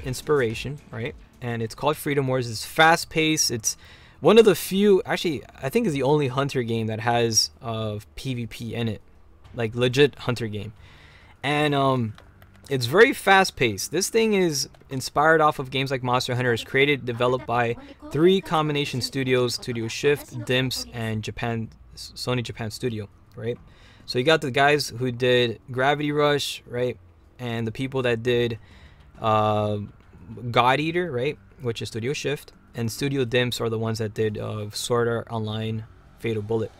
inspiration, right? And it's called Freedom Wars. It's fast-paced. It's one of the few, actually, I think is the only hunter game that has PvP in it, like legit hunter game. And it's very fast-paced. This thing is inspired off of games like Monster Hunter. It's developed by 3 combination studios: Studio Shift, Dimps, and Sony Japan Studio, right? So you got the guys who did Gravity Rush, right? And the people that did God Eater, right? Which is Studio Shift. And Studio Dimps are the ones that did Sword Art Online, Fatal Bullet.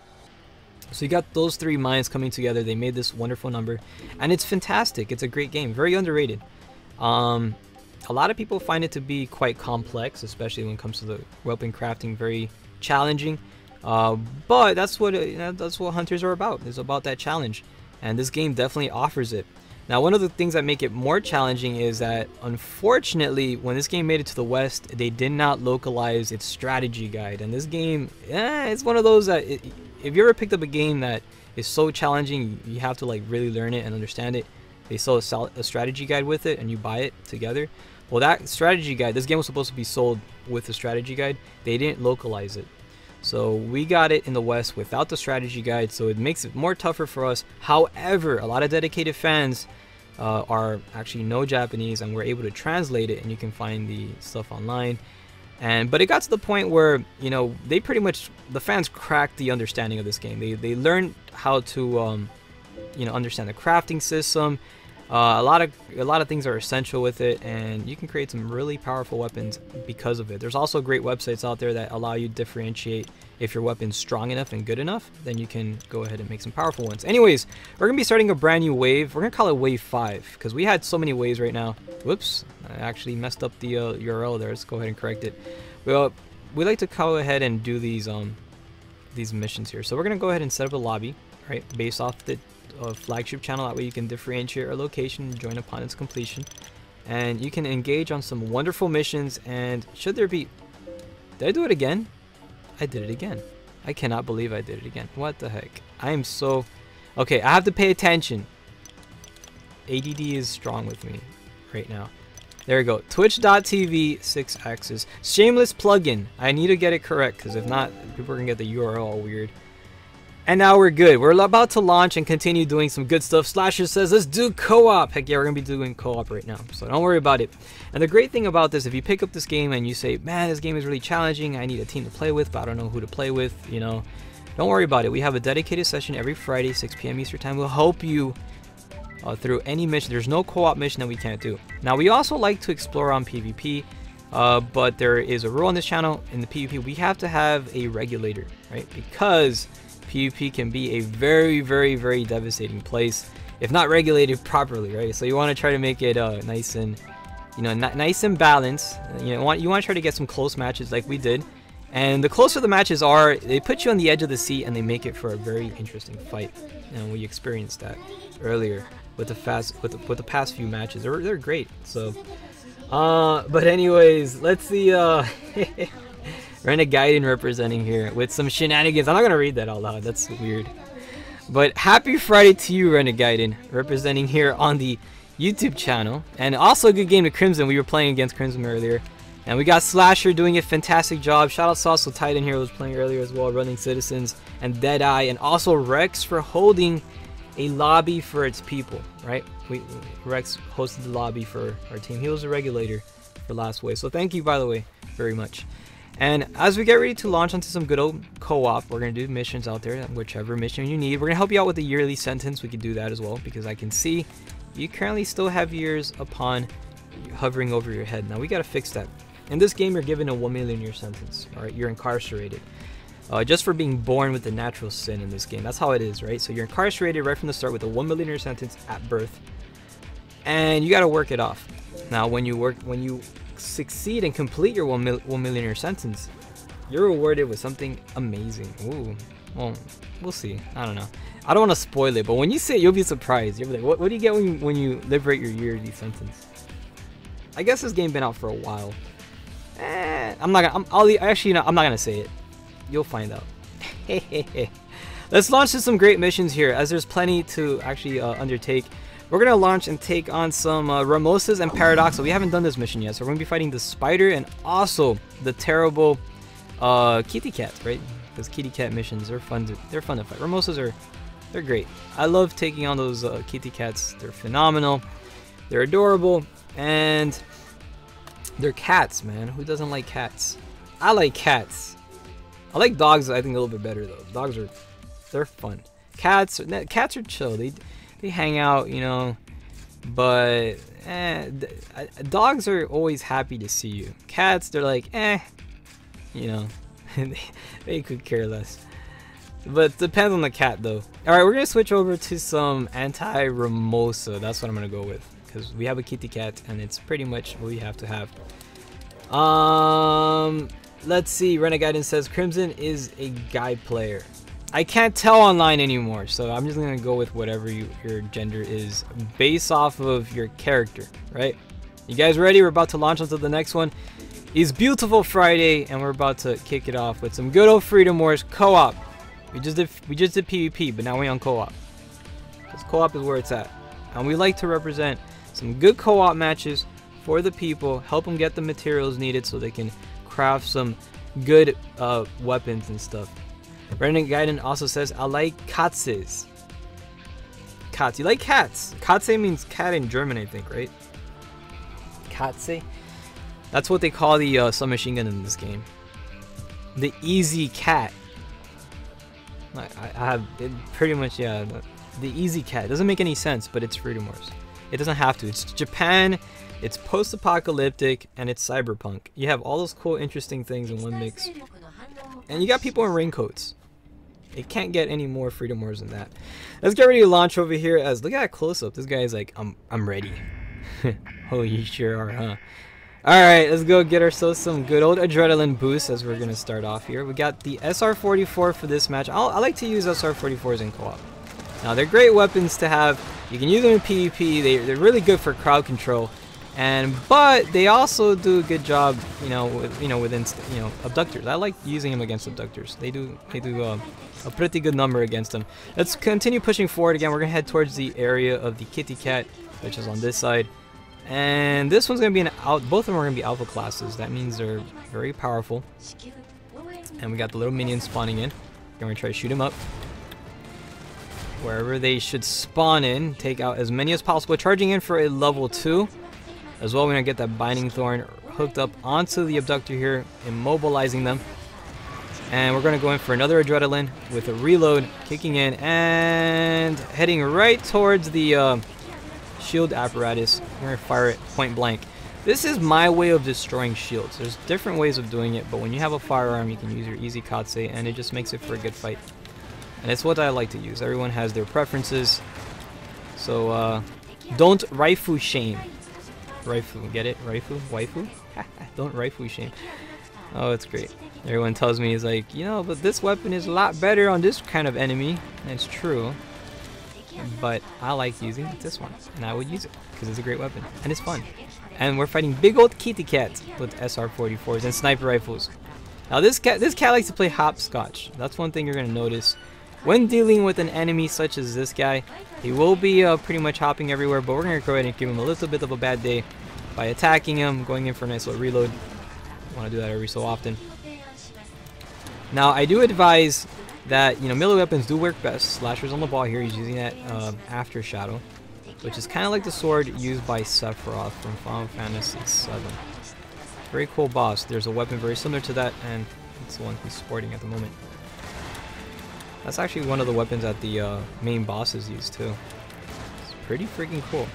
So you got those 3 minds coming together. They made this wonderful number, and it's fantastic. It's a great game, very underrated. A lot of people find it to be quite complex, especially when it comes to the weapon crafting, very challenging. But that's what hunters are about. It's about that challenge, and this game definitely offers it. Now, one of the things that make it more challenging is that, unfortunately, when this game made it to the West, they did not localize its strategy guide. And this game, it's one of those that, if you ever picked up a game that is so challenging, you have to like really learn it and understand it. They sell a strategy guide with it, and you buy it together. Well, that strategy guide, this game was supposed to be sold with the strategy guide. They didn't localize it. So we got it in the West without the strategy guide, so it makes it more tougher for us. However, a lot of dedicated fans are actually know Japanese, and we're able to translate it, and you can find the stuff online. But it got to the point where, they pretty much, the fans cracked the understanding of this game. They learned how to understand the crafting system. A lot of things are essential with it, and you can create some really powerful weapons because of it. There's also great websites out there that allow you to differentiate if your weapon's strong enough and good enough. Then you can go ahead and make some powerful ones. Anyways, we're gonna be starting a brand new wave. We're gonna call it Wave 5 because we had so many waves right now. Whoops, I actually messed up the URL there. Let's go ahead and correct it. Well, we like to go ahead and do these missions here. So we're gonna go ahead and set up a lobby, right, based off the flagship channel. That way you can differentiate our location and join upon its completion, and you can engage on some wonderful missions. And should there be, did I do it again? I did it again. I cannot believe I did it again. What the heck? I am so okay. I have to pay attention. ADD is strong with me right now. There we go. Twitch.tv 6axis. Shameless plugin. I need to get it correct, because if not, people are gonna get the URL all weird. And now we're good. We're about to launch and continue doing some good stuff. Slasher says, let's do co-op. Heck yeah, we're going to be doing co-op right now. So don't worry about it. And the great thing about this, if you pick up this game and you say, man, this game is really challenging. I need a team to play with, but I don't know who to play with, you know. Don't worry about it. We have a dedicated session every Friday, 6 p.m. Eastern Time. We'll help you through any mission. There's no co-op mission that we can't do. Now, we also like to explore on PvP, but there is a rule on this channel. In the PvP, we have to have a regulator, right? Because PvP can be a very, very, very devastating place if not regulated properly, right? So you want to try to make it nice and, you know, nice and balanced. You want to try to get some close matches like we did. And the closer the matches are, they put you on the edge of the seat and they make it for a very interesting fight. And we experienced that earlier with the past few matches. They're great. So, but anyways, let's see. Renegaiden representing here with some shenanigans. I'm not gonna read that out loud. That's weird. But happy Friday to you, Renegaiden, representing here on the YouTube channel. And also a good game to Crimson. We were playing against Crimson earlier. And we got Slasher doing a fantastic job. Shout out also Titan here was playing earlier as well, running Citizens, and Deadeye, and also Rex for holding a lobby for its people, right? Rex hosted the lobby for our team. He was a regulator for last wave. So thank you, by the way, very much. And as we get ready to launch onto some good old co-op, we're going to do missions out there, whichever mission you need. We're going to help you out with the yearly sentence. We can do that as well, because I can see you currently still have years upon hovering over your head. Now, we got to fix that. In this game, you're given a 1 million year sentence, all right? You're incarcerated just for being born with the natural sin in this game. That's how it is, right? So you're incarcerated right from the start with a 1 million year sentence at birth, and you got to work it off. Now, when you succeed and complete your 1 million year sentence, you're rewarded with something amazing. Ooh, well, we'll see. I don't know. I don't want to spoil it, but when you see it, you'll be surprised. You'll be like, what do you get when you liberate your yearly sentence? I guess this game been out for a while. I'm not gonna say it. You'll find out. Let's launch to some great missions here, as there's plenty to actually undertake. We're gonna launch and take on some Ramosas and Paradoxal. We haven't done this mission yet, so we're gonna be fighting the spider and also the terrible kitty cat, right? Those kitty cat missions, they're fun to fight. Ramosas they're great. I love taking on those kitty cats. They're phenomenal. They're adorable, and they're cats, man. Who doesn't like cats? I like cats. I like dogs, I think, a little bit better though. Dogs they're fun. Cats are chill. They hang out, you know. But dogs are always happy to see you. Cats, they're like, you know, they could care less. But it depends on the cat though. All right, we're gonna switch over to some anti-Ramosa. That's what I'm gonna go with, because we have a kitty cat and it's pretty much what we have to have. Let's see. Renegaiden says Crimson is a guy player. I can't tell online anymore, so I'm just gonna go with whatever your gender is based off of your character, right? You guys ready? We're about to launch onto the next one. It's Beautiful Friday, and we're about to kick it off with some good old Freedom Wars co-op. We just did PvP, but now we're on co-op, because co-op is where it's at, and we like to represent some good co-op matches for the people, help them get the materials needed so they can craft some good weapons and stuff. Renegaiden also says, I like Katzes. Cats. You like cats? Katze means cat in German, I think, right? Katze? That's what they call the submachine gun in this game. The easy cat. I have it pretty much, yeah. The easy cat. Doesn't make any sense, but it's Freedom Wars. It doesn't have to. It's Japan, it's post-apocalyptic, and it's cyberpunk. You have all those cool, interesting things in one mix. And you got people in raincoats. It can't get any more Freedom Wars than that. Let's get ready to launch over here. As look at that close-up. This guy's like, I'm ready. Oh, you sure are, huh? Alright, let's go get ourselves some good old adrenaline boost as we're going to start off here. We got the SR-44 for this match. I like to use SR-44s in co-op. Now, they're great weapons to have. You can use them in PvP. They're really good for crowd control. But they also do a good job, with abductors. I like using them against abductors. They do a pretty good number against them. Let's continue pushing forward again. We're going to head towards the area of the kitty cat, which is on this side. And this one's going to be both of them are going to be alpha classes. That means they're very powerful. And we got the little minions spawning in. We're going to try to shoot him up. wherever they should spawn in. Take out as many as possible. Charging in for a level 2. As well, we're going to get that Binding Thorn hooked up onto the Abductor here, immobilizing them. And we're going to go in for another Adrenaline with a reload, kicking in and heading right towards the shield apparatus. We're going to fire it point blank. This is my way of destroying shields. There's different ways of doing it, but when you have a firearm, you can use your easy Katse, and it just makes it for a good fight. And it's what I like to use. Everyone has their preferences. So don't Raifu shame. Raifu, get it? Raifu? Waifu? Don't Raifu shame. Oh, it's great. Everyone tells me, he's like, you know, but this weapon is a lot better on this kind of enemy. And it's true. But I like using this one. And I would use it because it's a great weapon. And it's fun. And we're fighting big old kitty cats with SR-44s and sniper rifles. Now this cat likes to play hopscotch. That's one thing you're going to notice. When dealing with an enemy such as this guy, he will be pretty much hopping everywhere. But we're going to go ahead and give him a little bit of a bad day by attacking him, going in for a nice little reload. Want to do that every so often. Now I do advise that, you know, melee weapons do work best. Slasher's on the ball here. He's using that After Shadow, which is kind of like the sword used by Sephiroth from Final Fantasy VII. Very cool boss. There's a weapon very similar to that, and it's the one he's sporting at the moment. That's actually one of the weapons that the main bosses use too. It's pretty freaking cool.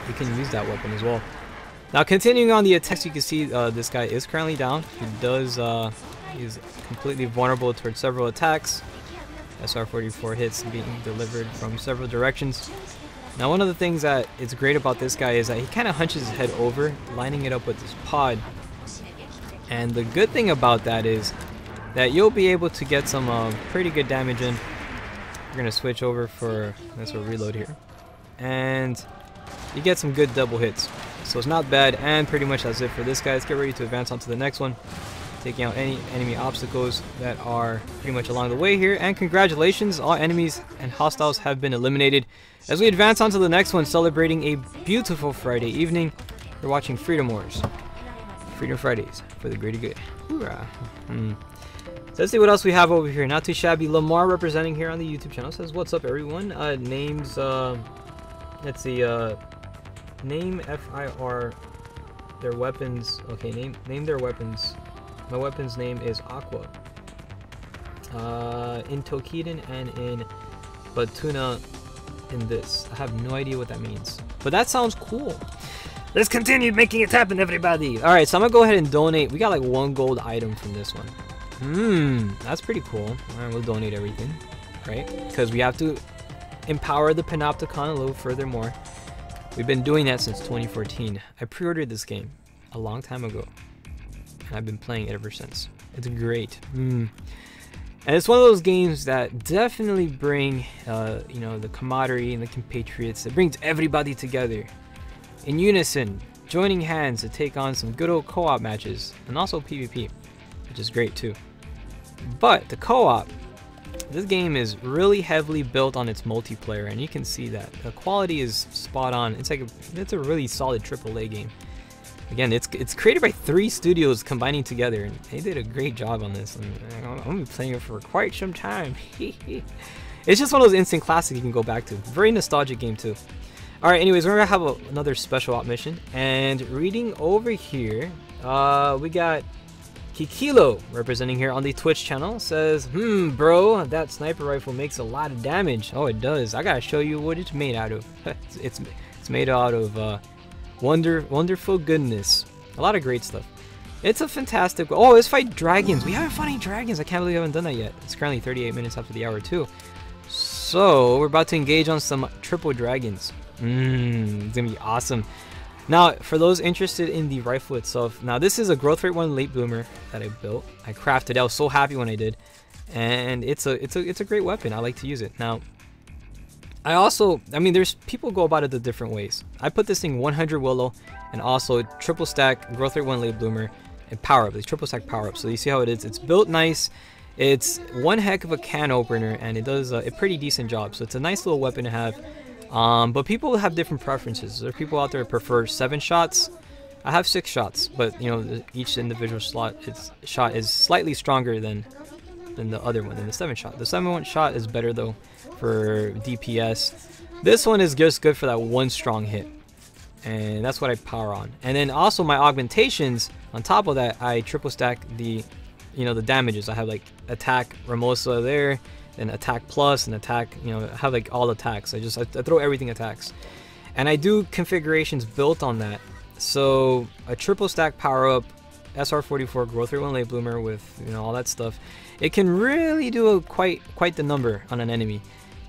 You can use that weapon as well. Now continuing on the attacks, you can see this guy is currently down. He does, he's completely vulnerable towards several attacks. SR-44 hits being delivered from several directions. Now one of the things that is great about this guy is that he kind of hunches his head over, lining it up with his pod. And the good thing about that is that you'll be able to get some pretty good damage in. We're going to switch over for this reload here. And you get some good double hits. So it's not bad, and pretty much that's it for this guy. Let's get ready to advance on to the next one. Taking out any enemy obstacles that are pretty much along the way here. And congratulations, all enemies and hostiles have been eliminated. As we advance on to the next one, celebrating a beautiful Friday evening, we're watching Freedom Wars. Freedom Fridays for the greater good. Hoorah. So let's see what else we have over here. Not too shabby. Lamar representing here on the YouTube channel says, what's up everyone? Names, let's see, name FIR their weapons. Okay, name their weapons. My weapon's name is Aqua. In Tokiden and in Batuna in this. I have no idea what that means. But that sounds cool. Let's continue making it happen, everybody. Alright, so I'm gonna go ahead and donate. We got like 1 gold item from this one. That's pretty cool. Alright, we'll donate everything. Right? Because we have to empower the Panopticon a little furthermore. We've been doing that since 2014. I pre-ordered this game a long time ago, and I've been playing it ever since. It's great. And it's one of those games that definitely bring, you know, the camaraderie and the compatriots. It brings everybody together in unison, joining hands to take on some good old co-op matches, and also PvP, which is great too. But the co-op, this game is really heavily built on its multiplayer, and you can see that the quality is spot on. It's a really solid AAA game. Again, it's created by 3 studios combining together, and they did a great job on this. And I'm gonna be playing it for quite some time. It's just one of those instant classics you can go back to. Very nostalgic game too. All right, anyways, we're gonna have another special op mission, and reading over here, we got Kikilo representing here on the Twitch channel says, bro, that sniper rifle makes a lot of damage. Oh, it does. I gotta show you what it's made out of. it's made out of wonderful goodness. A lot of great stuff. It's a fantastic. Oh, let's fight dragons. We haven't fought any dragons. I can't believe we haven't done that yet. It's currently 38 minutes after the hour too. So we're about to engage on some triple dragons. It's gonna be awesome. Now, for those interested in the rifle itself, now this is a growth rate 1 late bloomer that I built. I crafted. I was so happy when I did, and it's a great weapon. I like to use it. Now, I mean, there's people go about it the different ways. I put this thing 100 willow, and also triple stack growth rate 1 late bloomer and power up. These triple stack power up. So you see how it is. It's built nice. It's one heck of a can opener, and it does a pretty decent job. So it's a nice little weapon to have. But people have different preferences. There are people out there who prefer 7 shots. I have 6 shots, but you know, each individual shot is slightly stronger than than the other one, than the 7-shot. The 7-shot is better though for DPS. This one is just good for that one strong hit, and that's what I power on. And then also my augmentations, on top of that, I triple stack the, you know, the damages. I have like attack Ramosa there, then attack plus, and attack, you know, I have like all attacks. I throw everything attacks, and I do configurations built on that. So a triple stack power up, SR44 growth rate 1 late bloomer with, you know, all that stuff, it can really do quite the number on an enemy.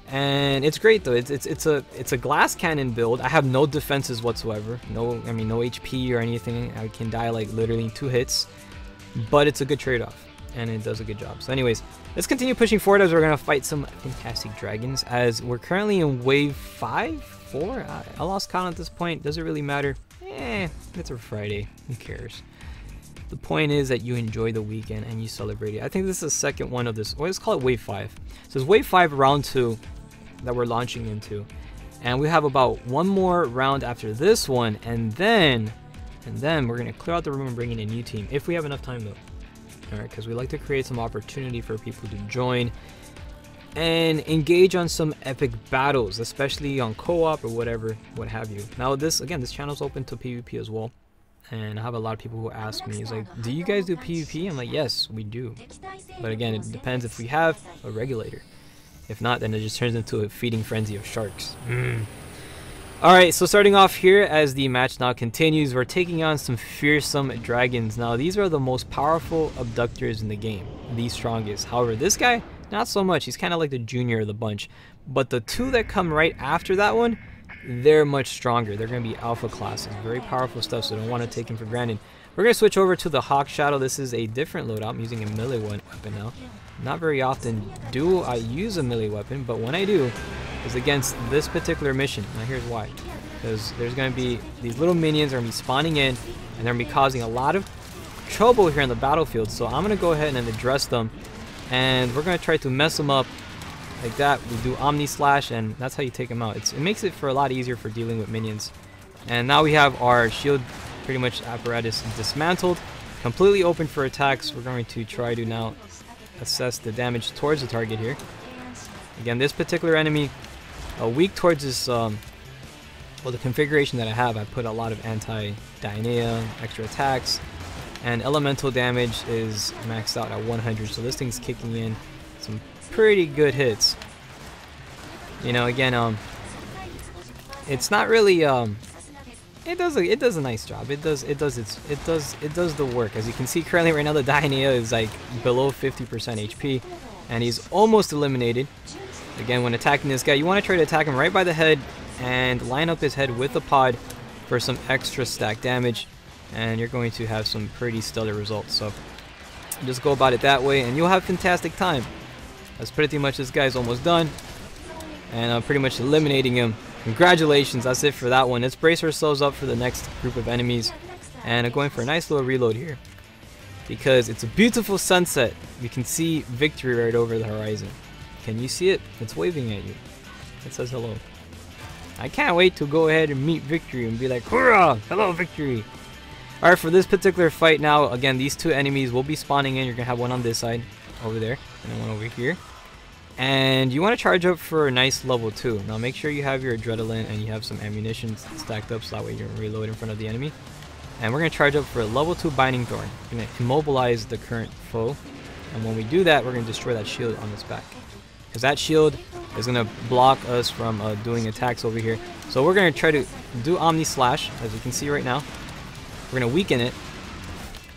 And it's great though. It's a glass cannon build. I have no defenses whatsoever. No HP or anything. I can die like literally in 2 hits, but it's a good trade-off and it does a good job. So anyways, let's continue pushing forward as we're gonna fight some fantastic dragons, as we're currently in wave 5, 4. I lost count at this point. Does it really matter? It's a Friday. Who cares? The point is that you enjoy the weekend and you celebrate it. I think this is the second one of this. Well, let's call it wave 5. So it's wave 5 round 2 that we're launching into, and we have about one more round after this one, and then we're gonna clear out the room and bring in a new team if we have enough time though. All right, because we like to create some opportunity for people to join and engage on some epic battles, especially on co-op or whatever, what have you. Now this channel is open to PvP as well, and I have a lot of people who ask me, it's like, do you guys do PvP? I'm like, yes, we do, but again, it depends if we have a regulator. If not, then it just turns into a feeding frenzy of sharks. Alright, so starting off here as the match now continues, we're taking on some fearsome dragons. Now these are the most powerful abductors in the game, the strongest. However, this guy, not so much. He's kind of like the junior of the bunch, but the 2 that come right after that one, they're much stronger. They're going to be alpha classes, very powerful stuff, so don't want to take him for granted. We're going to switch over to the Hawk Shadow. This is a different loadout. I'm using a melee weapon now. Not very often do I use a melee weapon, but when I do, is against this particular mission. Now here's why. Because there's going to be these little minions are going to be spawning in, and they're going to be causing a lot of trouble here in the battlefield. So I'm going to go ahead and address them, and we're going to try to mess them up like that. We do Omni Slash, and that's how you take them out. It makes it for a lot easier for dealing with minions. And now we have our shield pretty much apparatus dismantled, completely open for attacks. We're going to try to now assess the damage towards the target here. Again, this particular enemy, weak towards this, well, the configuration that I have, I put a lot of anti-Dynea, extra attacks, and elemental damage is maxed out at 100, so this thing's kicking in some pretty good hits. You know, again, it's not really, it does a nice job. It does the work. As you can see currently right now, the Dynea is like below 50% HP, and he's almost eliminated. Again, when attacking this guy, you want to try to attack him right by the head and line up his head with the pod for some extra stack damage, and you're going to have some pretty stellar results. So just go about it that way and you'll have fantastic time. That's pretty much, this guy's almost done, and I'm pretty much eliminating him. Congratulations, that's it for that one. Let's brace ourselves up for the next group of enemies, and I'm going for a nice little reload here because it's a beautiful sunset. You can see victory right over the horizon. Can you see it? It's waving at you. It says hello. I can't wait to go ahead and meet victory and be like, hurrah, hello victory. Alright, for this particular fight now, again, these 2 enemies will be spawning in. You're going to have one on this side over there and then one over here. And you want to charge up for a nice level 2. Now make sure you have your adrenaline and you have some ammunition stacked up so that way you can reload in front of the enemy. And we're going to charge up for a level 2 Binding Thorn. We're going to immobilize the current foe. And when we do that, we're going to destroy that shield on its back, because that shield is going to block us from doing attacks over here. So we're going to try to do Omni Slash, as you can see right now. We're going to weaken it,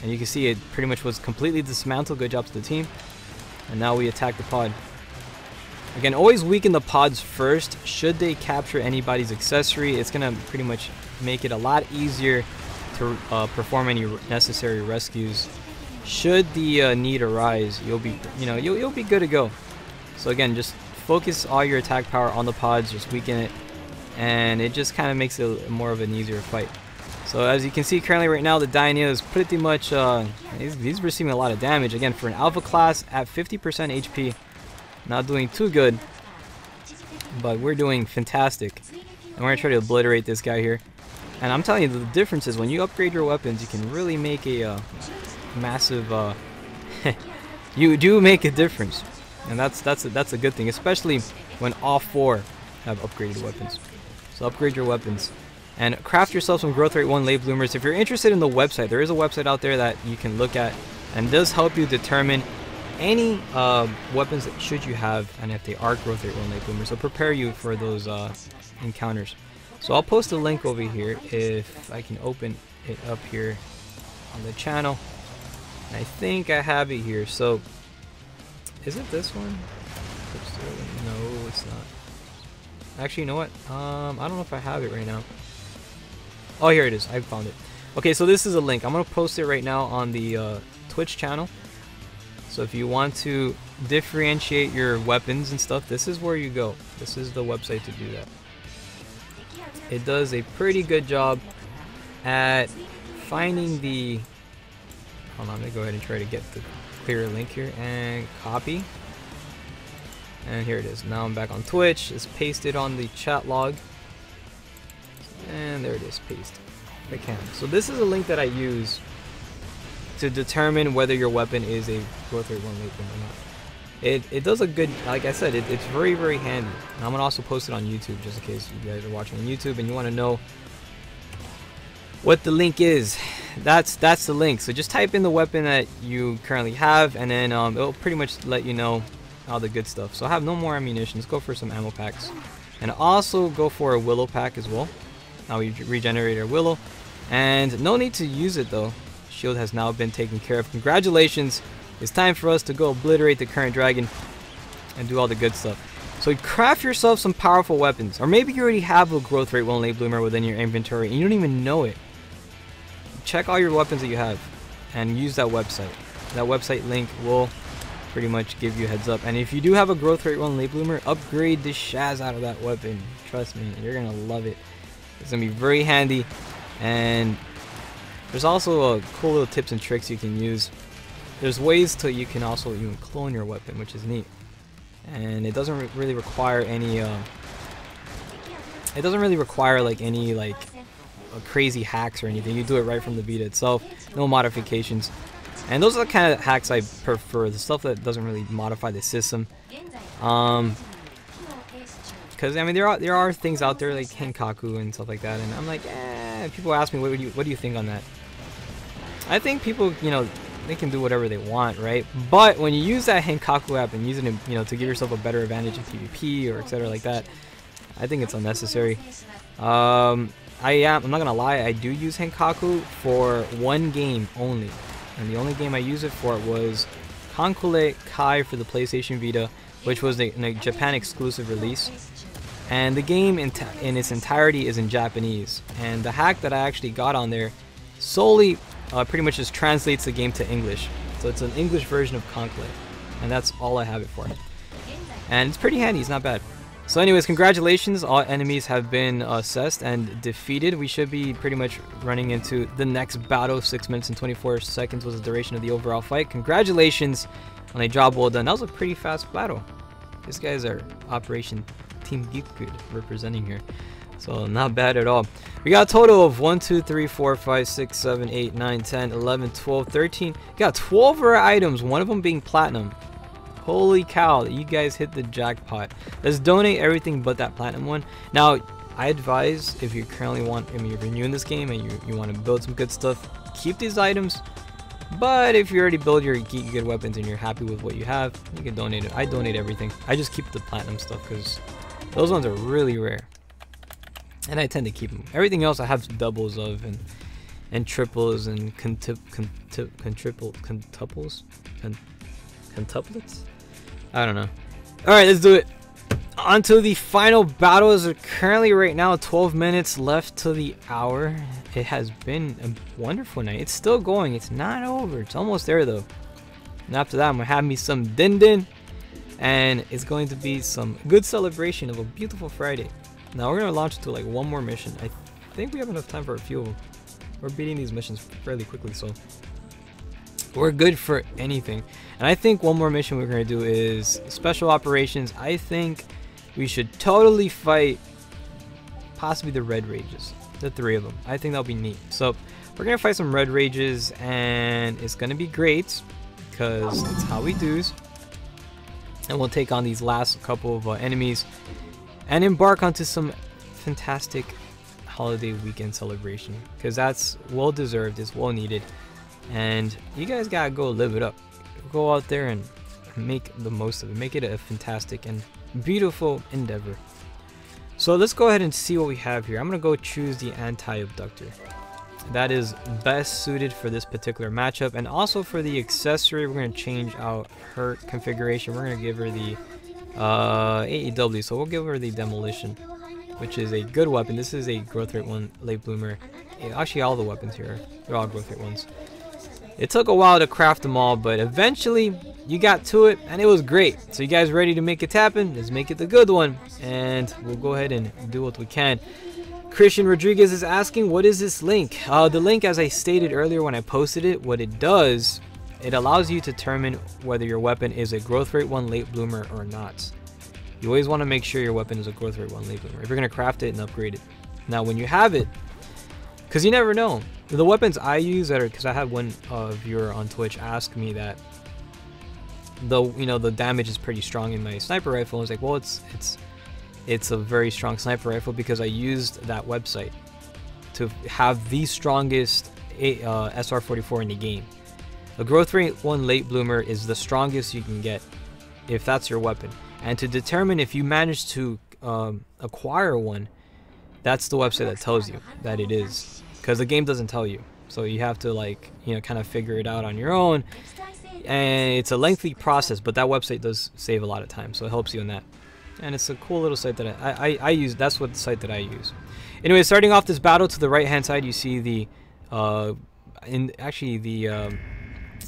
and you can see it pretty much was completely dismantled. Good job to the team. And now we attack the pod. Again, always weaken the pods first. Should they capture anybody's accessory, it's going to pretty much make it a lot easier to perform any necessary rescues. Should the need arise, you'll be good to go. So again, just focus all your attack power on the pods, just weaken it, and it just kind of makes it more of an easier fight. So as you can see currently right now, the Dynea is pretty much, he's receiving a lot of damage. Again, for an alpha class at 50% HP, not doing too good, but we're doing fantastic. And we're going to try to obliterate this guy here. And I'm telling you, the difference is when you upgrade your weapons, you can really make a massive you do make a difference, and that's a good thing, especially when all 4 have upgraded weapons. So upgrade your weapons and craft yourself some growth rate 1 late bloomers. If you're interested in the website, there is a website out there that you can look at and does help you determine any weapons that should you have and if they are growth rate 1 late bloomers. So prepare you for those encounters. So I'll post a link over here if I can open it up here on the channel. I think I have it here. So is it this one? No, it's not. Actually, you know what? I don't know if I have it right now. Oh, here it is. I found it. Okay, so this is a link. I'm gonna post it right now on the Twitch channel. So if you want to differentiate your weapons and stuff, this is where you go. This is the website to do that. It does a pretty good job at finding the... Hold on, let me go ahead and try to get the clear link here and copy. And here it is. Now I'm back on Twitch. It's pasted on the chat log. And there it is, paste. I can. So this is a link that I use to determine whether your weapon is a growth rate 1 late bloomer or not. It does a good, like I said, it's very, very handy. And I'm gonna also post it on YouTube just in case you guys are watching on YouTube and you want to know what the link is. That's the link. So just type in the weapon that you currently have, and then it'll pretty much let you know all the good stuff. So I have no more ammunition. Let's go for some ammo packs, and also go for a willow pack as well. Now we regenerate our willow, and no need to use it though. Shield has now been taken care of. Congratulations. It's time for us to go obliterate the current dragon and do all the good stuff. So craft yourself some powerful weapons, or maybe you already have a growth rate 1 late bloomer within your inventory and you don't even know it. Check all your weapons that you have and use that website. That website link will pretty much give you a heads up. And if you do have a growth rate 1 late bloomer, upgrade the shaz out of that weapon. Trust me, you're gonna love it. It's gonna be very handy, and there's also cool little tips and tricks you can use. There's ways to you can also even clone your weapon, which is neat, and it doesn't really require any crazy hacks or anything. You do it right from the Vita itself, no modifications. And those are the kind of hacks I prefer, the stuff that doesn't really modify the system. Because I mean there are things out there like Henkaku and stuff like that, and I'm like, people ask me what do you think on that? I think people, you know, they can do whatever they want, right? But when you use that Henkaku app and use it, you know, to give yourself a better advantage in PvP or etc. like that, I think it's unnecessary. I'm not gonna lie, I do use Henkaku for one game only, and the only game I use it for was Kankule Kai for the PlayStation Vita, which was a Japan exclusive release, and the game in its entirety is in Japanese, and the hack that I actually got on there solely pretty much just translates the game to English. So it's an English version of Kankule, and that's all I have it for, and it's pretty handy. It's not bad. So anyways, congratulations, all enemies have been assessed and defeated. We should be pretty much running into the next battle. 6 minutes and 24 seconds was the duration of the overall fight. Congratulations on a job well done. That was a pretty fast battle. These guys are Operation Team Good representing here. So not bad at all. We got a total of 1, 2, 3, 4, 5, 6, 7, 8, 9, 10, 11, 12, 13. We got 12 rare items, one of them being platinum. Holy cow, you guys hit the jackpot. Let's donate everything but that platinum one. Now, I advise if you currently want, I mean, if you're new in this game and you want to build some good stuff, keep these items. But if you already build your good weapons and you're happy with what you have, you can donate it. I donate everything. I just keep the platinum stuff because those ones are really rare. And I tend to keep them. Everything else I have doubles of and triples and quintuplets. I don't know. Alright, let's do it. On to the final battle. Is currently right now 12 minutes left to the hour. It has been a wonderful night. It's still going. It's not over. It's almost there though. And after that, I'm gonna have me some din din, and it's going to be some good celebration of a beautiful Friday. Now we're gonna launch into like one more mission. I think we have enough time for a few of them. We're beating these missions fairly quickly, so we're good for anything. And I think one more mission we're gonna do is special operations. I think we should totally fight possibly the red rages, the 3 of them. I think that'll be neat. So we're gonna fight some red rages, and it's gonna be great because it's how we do's. And we'll take on these last couple of enemies and embark onto some fantastic holiday weekend celebration, because that's well deserved, it's well needed, and you guys gotta go live it up. Go out there and make the most of it, make it a fantastic and beautiful endeavor. So let's go ahead and see what we have here. I'm gonna go choose the anti-abductor. That is best suited for this particular matchup, and also for the accessory we're going to change out her configuration. We're going to give her the AEW, so we'll give her the demolition, which is a good weapon. This is a growth rate 1 late bloomer. Actually, all the weapons here, they're all growth rate 1s. It took a while to craft them all, but eventually you got to it and it was great. So you guys ready to make it happen? Let's make it the good one, and we'll go ahead and do what we can. Christian Rodriguez is asking, what is this link? The link, as I stated earlier when I posted it, what it does, it allows you to determine whether your weapon is a growth rate 1 late bloomer or not. You always want to make sure your weapon is a growth rate 1 late bloomer if you're going to craft it and upgrade it. Now when you have it, because you never know, the weapons I use that are, because I had one viewer on Twitch ask me that the damage is pretty strong in my sniper rifle. I was like, well, it's a very strong sniper rifle because I used that website to have the strongest SR44 in the game. The growth rate 1 late bloomer is the strongest you can get if that's your weapon. And to determine if you manage to acquire one, that's the website that tells you that it is, because the game doesn't tell you. So you have to kind of figure it out on your own. And it's a lengthy process, but that website does save a lot of time, so it helps you in that. And it's a cool little site that I use. That's what the site that I use. Anyway, starting off this battle, to the right hand side you see the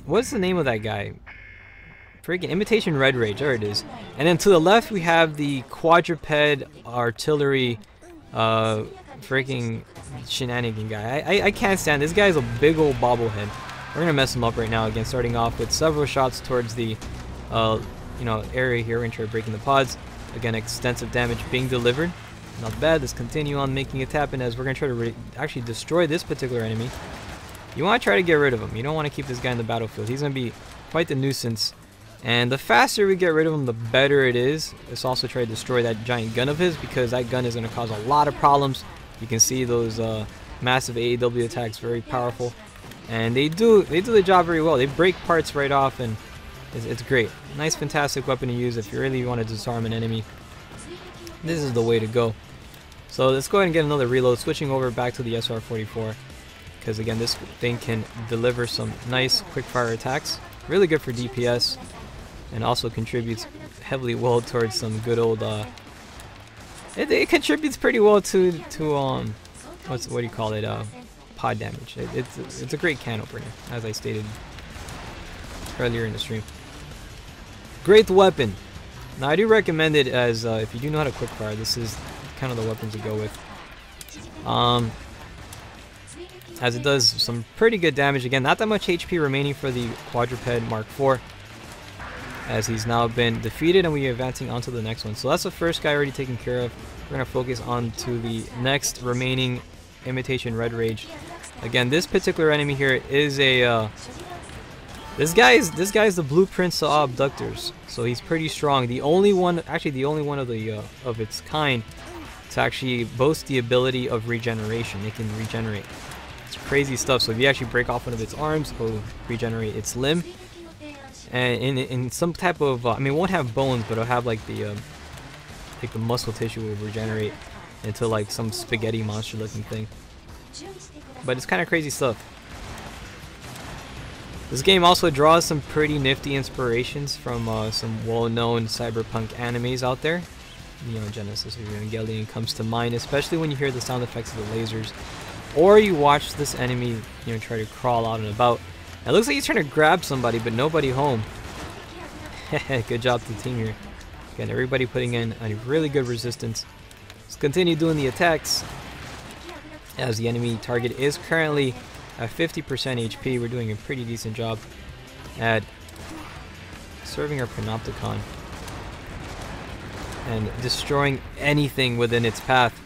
what's the name of that guy? Freaking Imitation Red Rage, there it is. And then to the left we have the quadruped artillery freaking shenanigan guy. I can't stand this guy's a big old bobblehead. We're gonna mess him up right now again, starting off with several shots towards the area here. We're gonna try breaking the pods. Again, extensive damage being delivered. Not bad. Let's continue on making it happen, as we're going to try to actually destroy this particular enemy. You want to try to get rid of him. You don't want to keep this guy in the battlefield. He's going to be quite the nuisance. And the faster we get rid of him, the better it is. Let's also try to destroy that giant gun of his, because that gun is going to cause a lot of problems. You can see those massive AEW attacks, very powerful. And they do the job very well. They break parts right off, and it's great. Nice, fantastic weapon to use if you really want to disarm an enemy. This is the way to go. So let's go ahead and get another reload, switching over back to the SR44, because again, this thing can deliver some nice quick fire attacks. Really good for DPS, and also contributes heavily well towards some good old it contributes pretty well to what do you call it, pod damage. It's a great can opener, as I stated earlier in the stream. Great weapon. Now I do recommend it, as if you do know how to quickfire, this is kind of the weapon to go with. As it does some pretty good damage. Again, not that much HP remaining for the quadruped Mark IV, as he's now been defeated, and we're advancing on to the next one. So that's the first guy already taken care of. We're going to focus on to the next remaining Imitation Red Rage. Again, this particular enemy here is a this guy's the blueprints of abductors, so he's pretty strong. The only one, actually the only one of its kind to actually boast the ability of regeneration. It can regenerate. It's crazy stuff. So if you actually break off one of its arms, it'll regenerate its limb. And in some type of, I mean, it won't have bones, but it'll have like the muscle tissue will regenerate into like some spaghetti monster looking thing. But it's kind of crazy stuff. This game also draws some pretty nifty inspirations from some well-known cyberpunk animes out there. Genesis Evangelion comes to mind, especially when you hear the sound effects of the lasers, or you watch this enemy, try to crawl out and about. It looks like he's trying to grab somebody, but nobody home. Good job to the team here. Again, everybody putting in a really good resistance. Let's continue doing the attacks, as the enemy target is currently at 50% HP. We're doing a pretty decent job at serving our Panopticon and destroying anything within its path.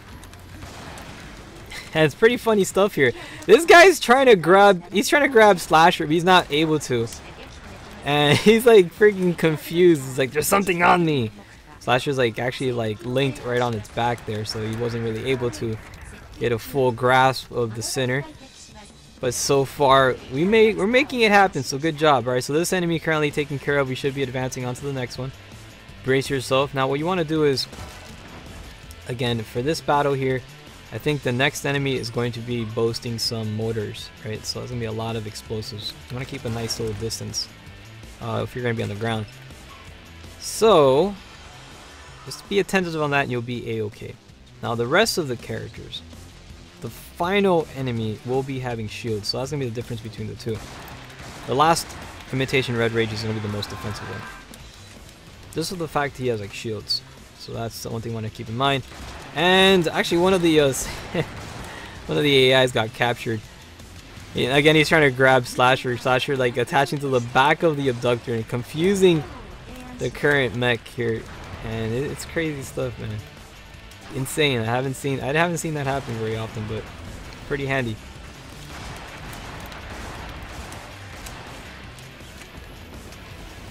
And it's pretty funny stuff here. This guy's trying to grab, Slasher, but he's not able to. And he's like freaking confused. He's like, there's something on me. Slasher's like actually like linked right on its back there, so he wasn't really able to get a full grasp of the center. But so far we're making it happen, so good job. Alright, so this enemy currently taken care of. We should be advancing on to the next one. Brace yourself. Now what you want to do is, again, for this battle here, I think the next enemy is going to be boasting some mortars, right? So there's going to be a lot of explosives. You want to keep a nice little distance if you're going to be on the ground. So just be attentive on that and you'll be a-okay. Now the rest of the characters, the final enemy will be having shields, so that's going to be the difference between the two. The last Imitation Red Rage is going to be the most defensive one. Just for the fact he has like shields. So that's the one thing you want to keep in mind. And actually one of the one of the AIs got captured. Again, he's trying to grab Slasher. Slasher like attaching to the back of the abductor and confusing the current mech here. And it's crazy stuff, man. Insane. I haven't seen that happen very often, but pretty handy.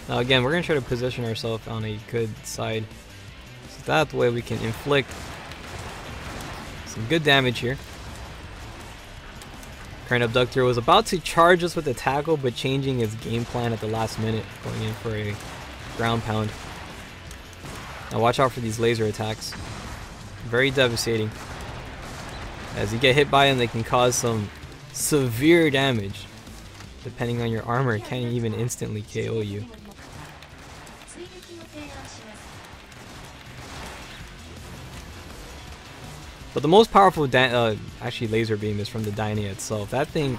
Now again, we're going to try to position ourselves on a good side, so that way we can inflict some good damage here. Current abductor was about to charge us with a tackle, but changing his game plan at the last minute, going in for a ground pound. Now watch out for these laser attacks. Very devastating. As you get hit by them, they can cause some severe damage. Depending on your armor, it can even instantly KO you. But the most powerful actually laser beam is from the Dyna itself. That thing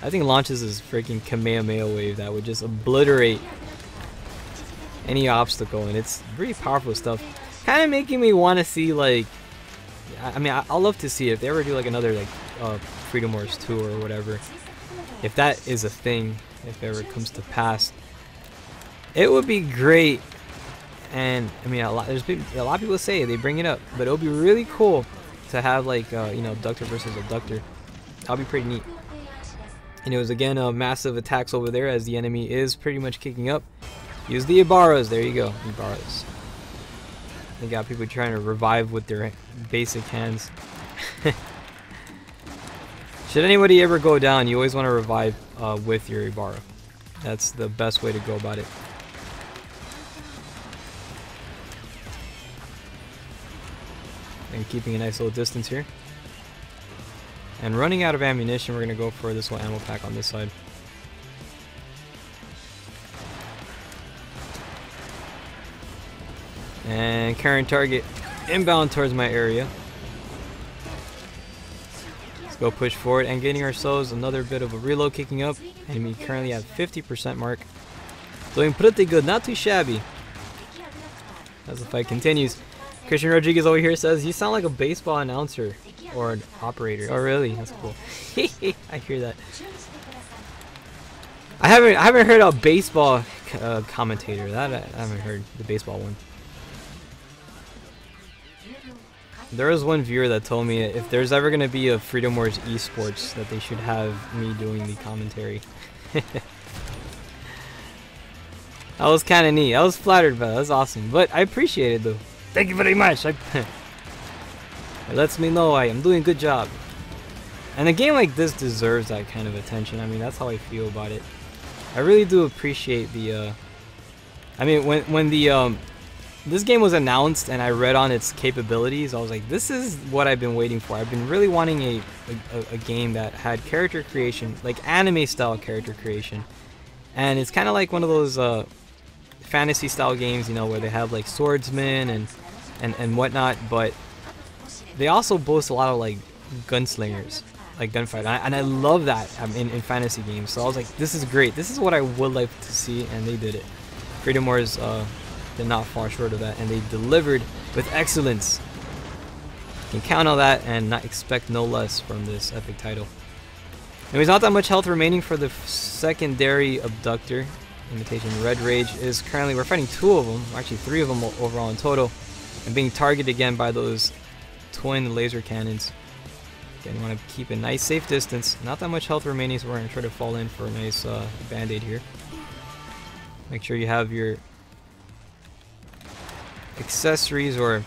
launches this freaking Kamehameha wave that would just obliterate any obstacle, and it's really powerful stuff. Kind of making me want to see, like, I mean, I'll love to see if they ever do like another like Freedom Wars 2 or whatever. If that is a thing, if it ever comes to pass, it would be great. And I mean, a lot of people say they bring it up, but it would be really cool to have like you know, abductor versus abductor. That'll be pretty neat. And it was again massive attacks over there as the enemy is pretty much kicking up. Use the Ibaras. There you go, Ibaras. They got people trying to revive with their basic hands. Should anybody ever go down, you always want to revive with your Ibarra. That's the best way to go about it. And keeping a nice little distance here. And running out of ammunition, we're going to go for this little ammo pack on this side. And current target inbound towards my area. Let's go push forward and getting ourselves another bit of a reload kicking up. Enemy currently at 50% mark. Doing pretty good, not too shabby. As the fight continues. Christian Rodriguez over here says, you sound like a baseball announcer or an operator. Oh really? That's cool. I hear that. I haven't heard a baseball commentator. That I haven't heard the baseball one. There was one viewer that told me if there's ever going to be a Freedom Wars esports, that they should have me doing the commentary. That was kind of neat. I was flattered by that. That was awesome. But I appreciate it though. Thank you very much. It lets me know I am doing a good job. And a game like this deserves that kind of attention. I mean, that's how I feel about it. I really do appreciate the I mean, when the this game was announced and I read on its capabilities, I was like, this is what I've been waiting for. I've been really wanting a game that had character creation, like anime style character creation. And it's kind of like one of those fantasy style games, you know, where they have like swordsmen and whatnot, but they also boast a lot of like gunslingers, like gunfight, and I love that in fantasy games. So I was like, this is great. This is what I would like to see, and they did it. Freedom Wars did not fall short of that, and they delivered with excellence. You can count on that and not expect no less from this epic title. There's not that much health remaining for the secondary abductor. Imitation Red Rage is currently, we're fighting two of them, actually three of them overall in total, and being targeted again by those twin laser cannons. Again, you want to keep a nice safe distance. Not that much health remaining, so we're going to try to fall in for a nice band-aid here. Make sure you have your accessories or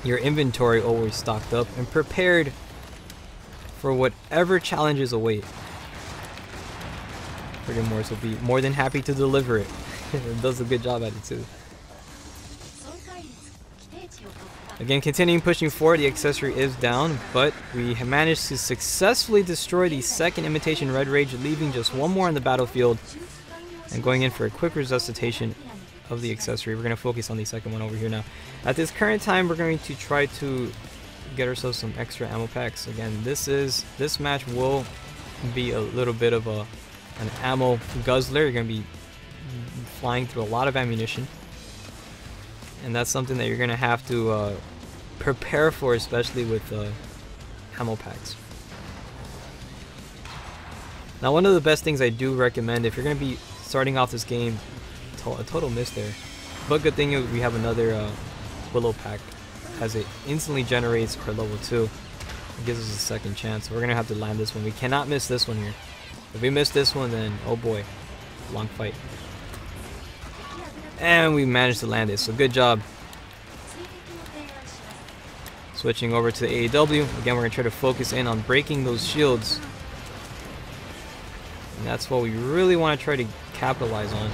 your inventory always stocked up and prepared for whatever challenges await. Friggin' Morse will be more than happy to deliver it. It does a good job at it too. Again, continuing pushing forward, the accessory is down, but we have managed to successfully destroy the second imitation Red Rage, leaving just one more on the battlefield and going in for a quick resuscitation of the accessory. We're going to focus on the second one over here now. At this current time, we're going to try to get ourselves some extra ammo packs. Again, this match will be a little bit of an ammo guzzler. You're going to be flying through a lot of ammunition, and that's something that you're going to have to prepare for, especially with ammo packs. Now, one of the best things I do recommend if you're going to be starting off this game, a total miss there, but good thing we have another Willow pack, as it instantly generates our level 2. It gives us a second chance. So we're going to have to land this one. We cannot miss this one here. If we miss this one, then oh boy, long fight. And we managed to land it, so good job. Switching over to the AEW. Again, we're going to try to focus in on breaking those shields. And that's what we really want to try to capitalize on.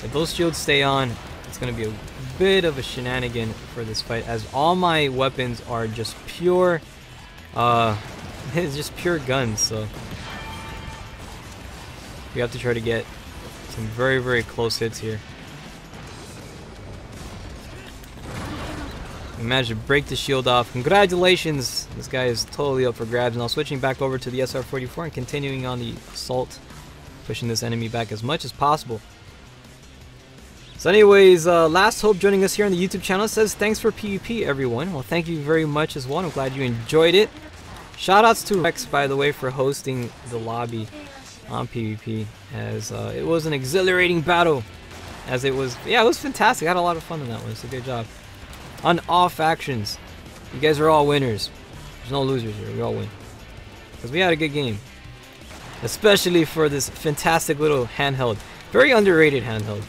If those shields stay on, it's going to be a bit of a shenanigan for this fight, as all my weapons are just pure, it's just pure guns, so we have to try to get some very, very close hits here. We managed to break the shield off. Congratulations! This guy is totally up for grabs. Now switching back over to the SR-44 and continuing on the assault, pushing this enemy back as much as possible. So anyways, Last Hope joining us here on the YouTube channel says, thanks for PvP, everyone. Well, thank you very much as well. I'm glad you enjoyed it. Shoutouts to Rex, by the way, for hosting the lobby on PvP, as it was an exhilarating battle. As it was, yeah, it was fantastic. I had a lot of fun in that one. So good job. On all factions, you guys are all winners. There's no losers here. We all win. Because we had a good game. Especially for this fantastic little handheld. Very underrated handheld,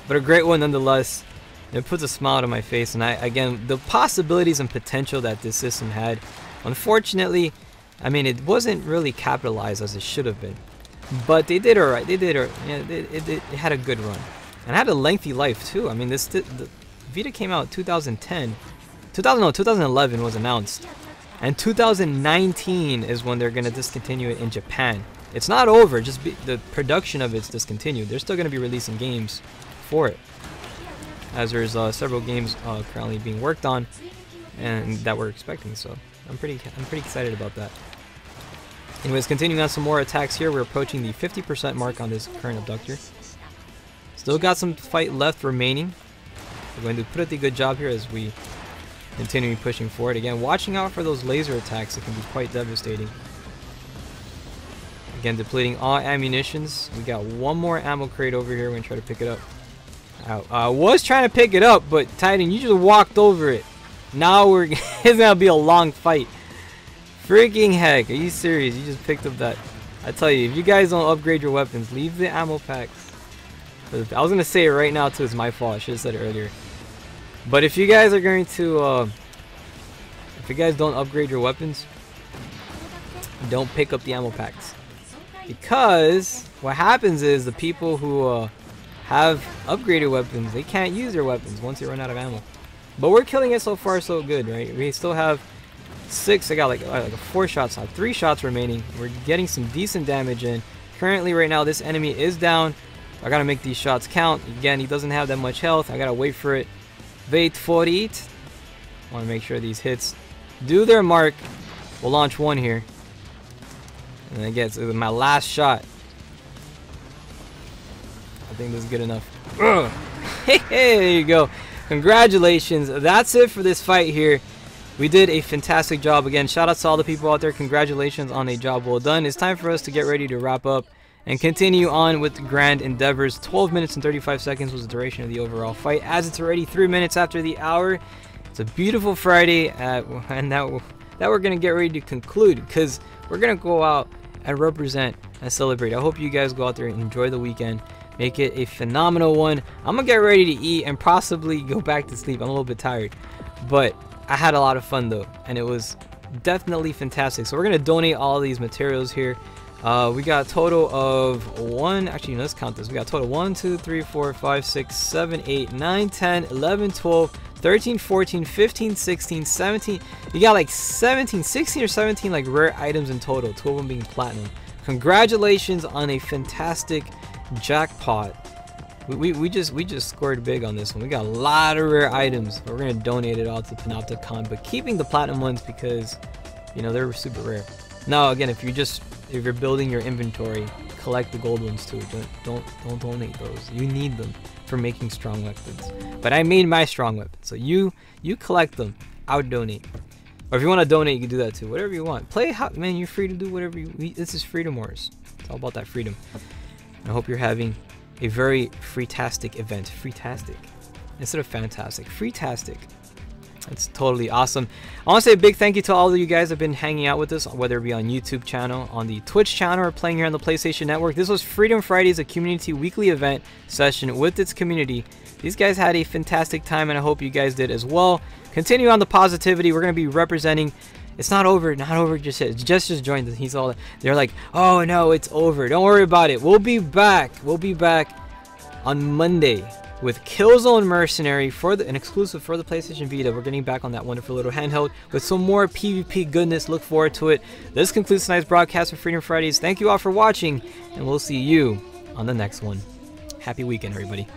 but a great one nonetheless. It puts a smile on my face, and again, the possibilities and potential that this system had, unfortunately, I mean, it wasn't really capitalized as it should have been. But they did alright. They did, it had a good run, and had a lengthy life too. I mean, the Vita came out 2011 was announced, and 2019 is when they're gonna discontinue it in Japan. It's not over. Just the production of it's discontinued. They're still gonna be releasing games for it, as there's several games currently being worked on and that we're expecting. So I'm pretty excited about that. Anyways, continuing on some more attacks here, we're approaching the 50% mark on this current abductor. Still got some fight left remaining. We're going to put a good job here as we continue pushing forward. Again, watching out for those laser attacks. It can be quite devastating. Again, depleting all ammunitions. We got one more ammo crate over here. We're going to try to pick it up. I was trying to pick it up, but Titan, you just walked over it. Now it's going to be a long fight. Freaking heck. Are you serious? You just picked up that. I tell you, if you guys don't upgrade your weapons, leave the ammo packs. I was going to say it right now too. It's my fault. I should have said it earlier. But if you guys are going to, if you guys don't upgrade your weapons, don't pick up the ammo packs. Because what happens is the people who have upgraded weapons, they can't use their weapons once they run out of ammo. But we're killing it so far so good, right? We still have 6, I got like 4 shots, 3 shots remaining. We're getting some decent damage in. Currently right now this enemy is down. I gotta make these shots count. Again, he doesn't have that much health. I gotta wait for it. Wait for it. Want to make sure these hits do their mark. We'll launch one here. And I guess it was my last shot. I think this is good enough. Hey, there you go. Congratulations. That's it for this fight here. We did a fantastic job. Again, shout out to all the people out there. Congratulations on a job well done. It's time for us to get ready to wrap up and continue on with grand endeavors. 12 minutes and 35 seconds was the duration of the overall fight, as it's already 3 minutes after the hour. It's a beautiful Friday, and that we're going to get ready to conclude, because we're going to go out and represent and celebrate. I hope you guys go out there and enjoy the weekend. Make it a phenomenal one. I'm gonna get ready to eat and possibly go back to sleep. I'm a little bit tired, but I had a lot of fun though, and it was definitely fantastic. So we're gonna donate all these materials here. We got a total of actually let's count this. We got a total 1 2 3 4 5 6 7 8 9 10 11 12 13 14 15 16 17. You got like 16 or 17 like rare items in total, 2 of them being platinum. Congratulations on a fantastic jackpot. We just scored big on this one. We got a lot of rare items. We're gonna donate it all to Panopticon, but keeping the platinum ones because you know they're super rare. Now again, if you're building your inventory, collect the gold ones too. Don't donate those. You need them for making strong weapons. But I made my strong weapon, so you collect them. I would donate. Or if you want to donate, you can do that too. Whatever you want. Play how, man. You're free to do whatever you. This is Freedom Wars. It's all about that freedom. I hope you're having a very free-tastic event. Free-tastic instead of fantastic. Free-tastic. It's totally awesome. I want to say a big thank you to all of you guys that have been hanging out with us, whether it be on YouTube channel, on the Twitch channel, or playing here on the PlayStation Network. This was Freedom Fridays, a community weekly event session with its community. These guys had a fantastic time, and I hope you guys did as well. Continue on the positivity. We're going to be representing. It's not over just yet. Just joined us. He's all. They're like, oh no, it's over. Don't worry about it. We'll be back. We'll be back on Monday with Killzone Mercenary for an exclusive for the PlayStation Vita. We're getting back on that wonderful little handheld with some more PvP goodness. Look forward to it. This concludes tonight's broadcast of Freedom Fridays. Thank you all for watching, and we'll see you on the next one. Happy weekend, everybody.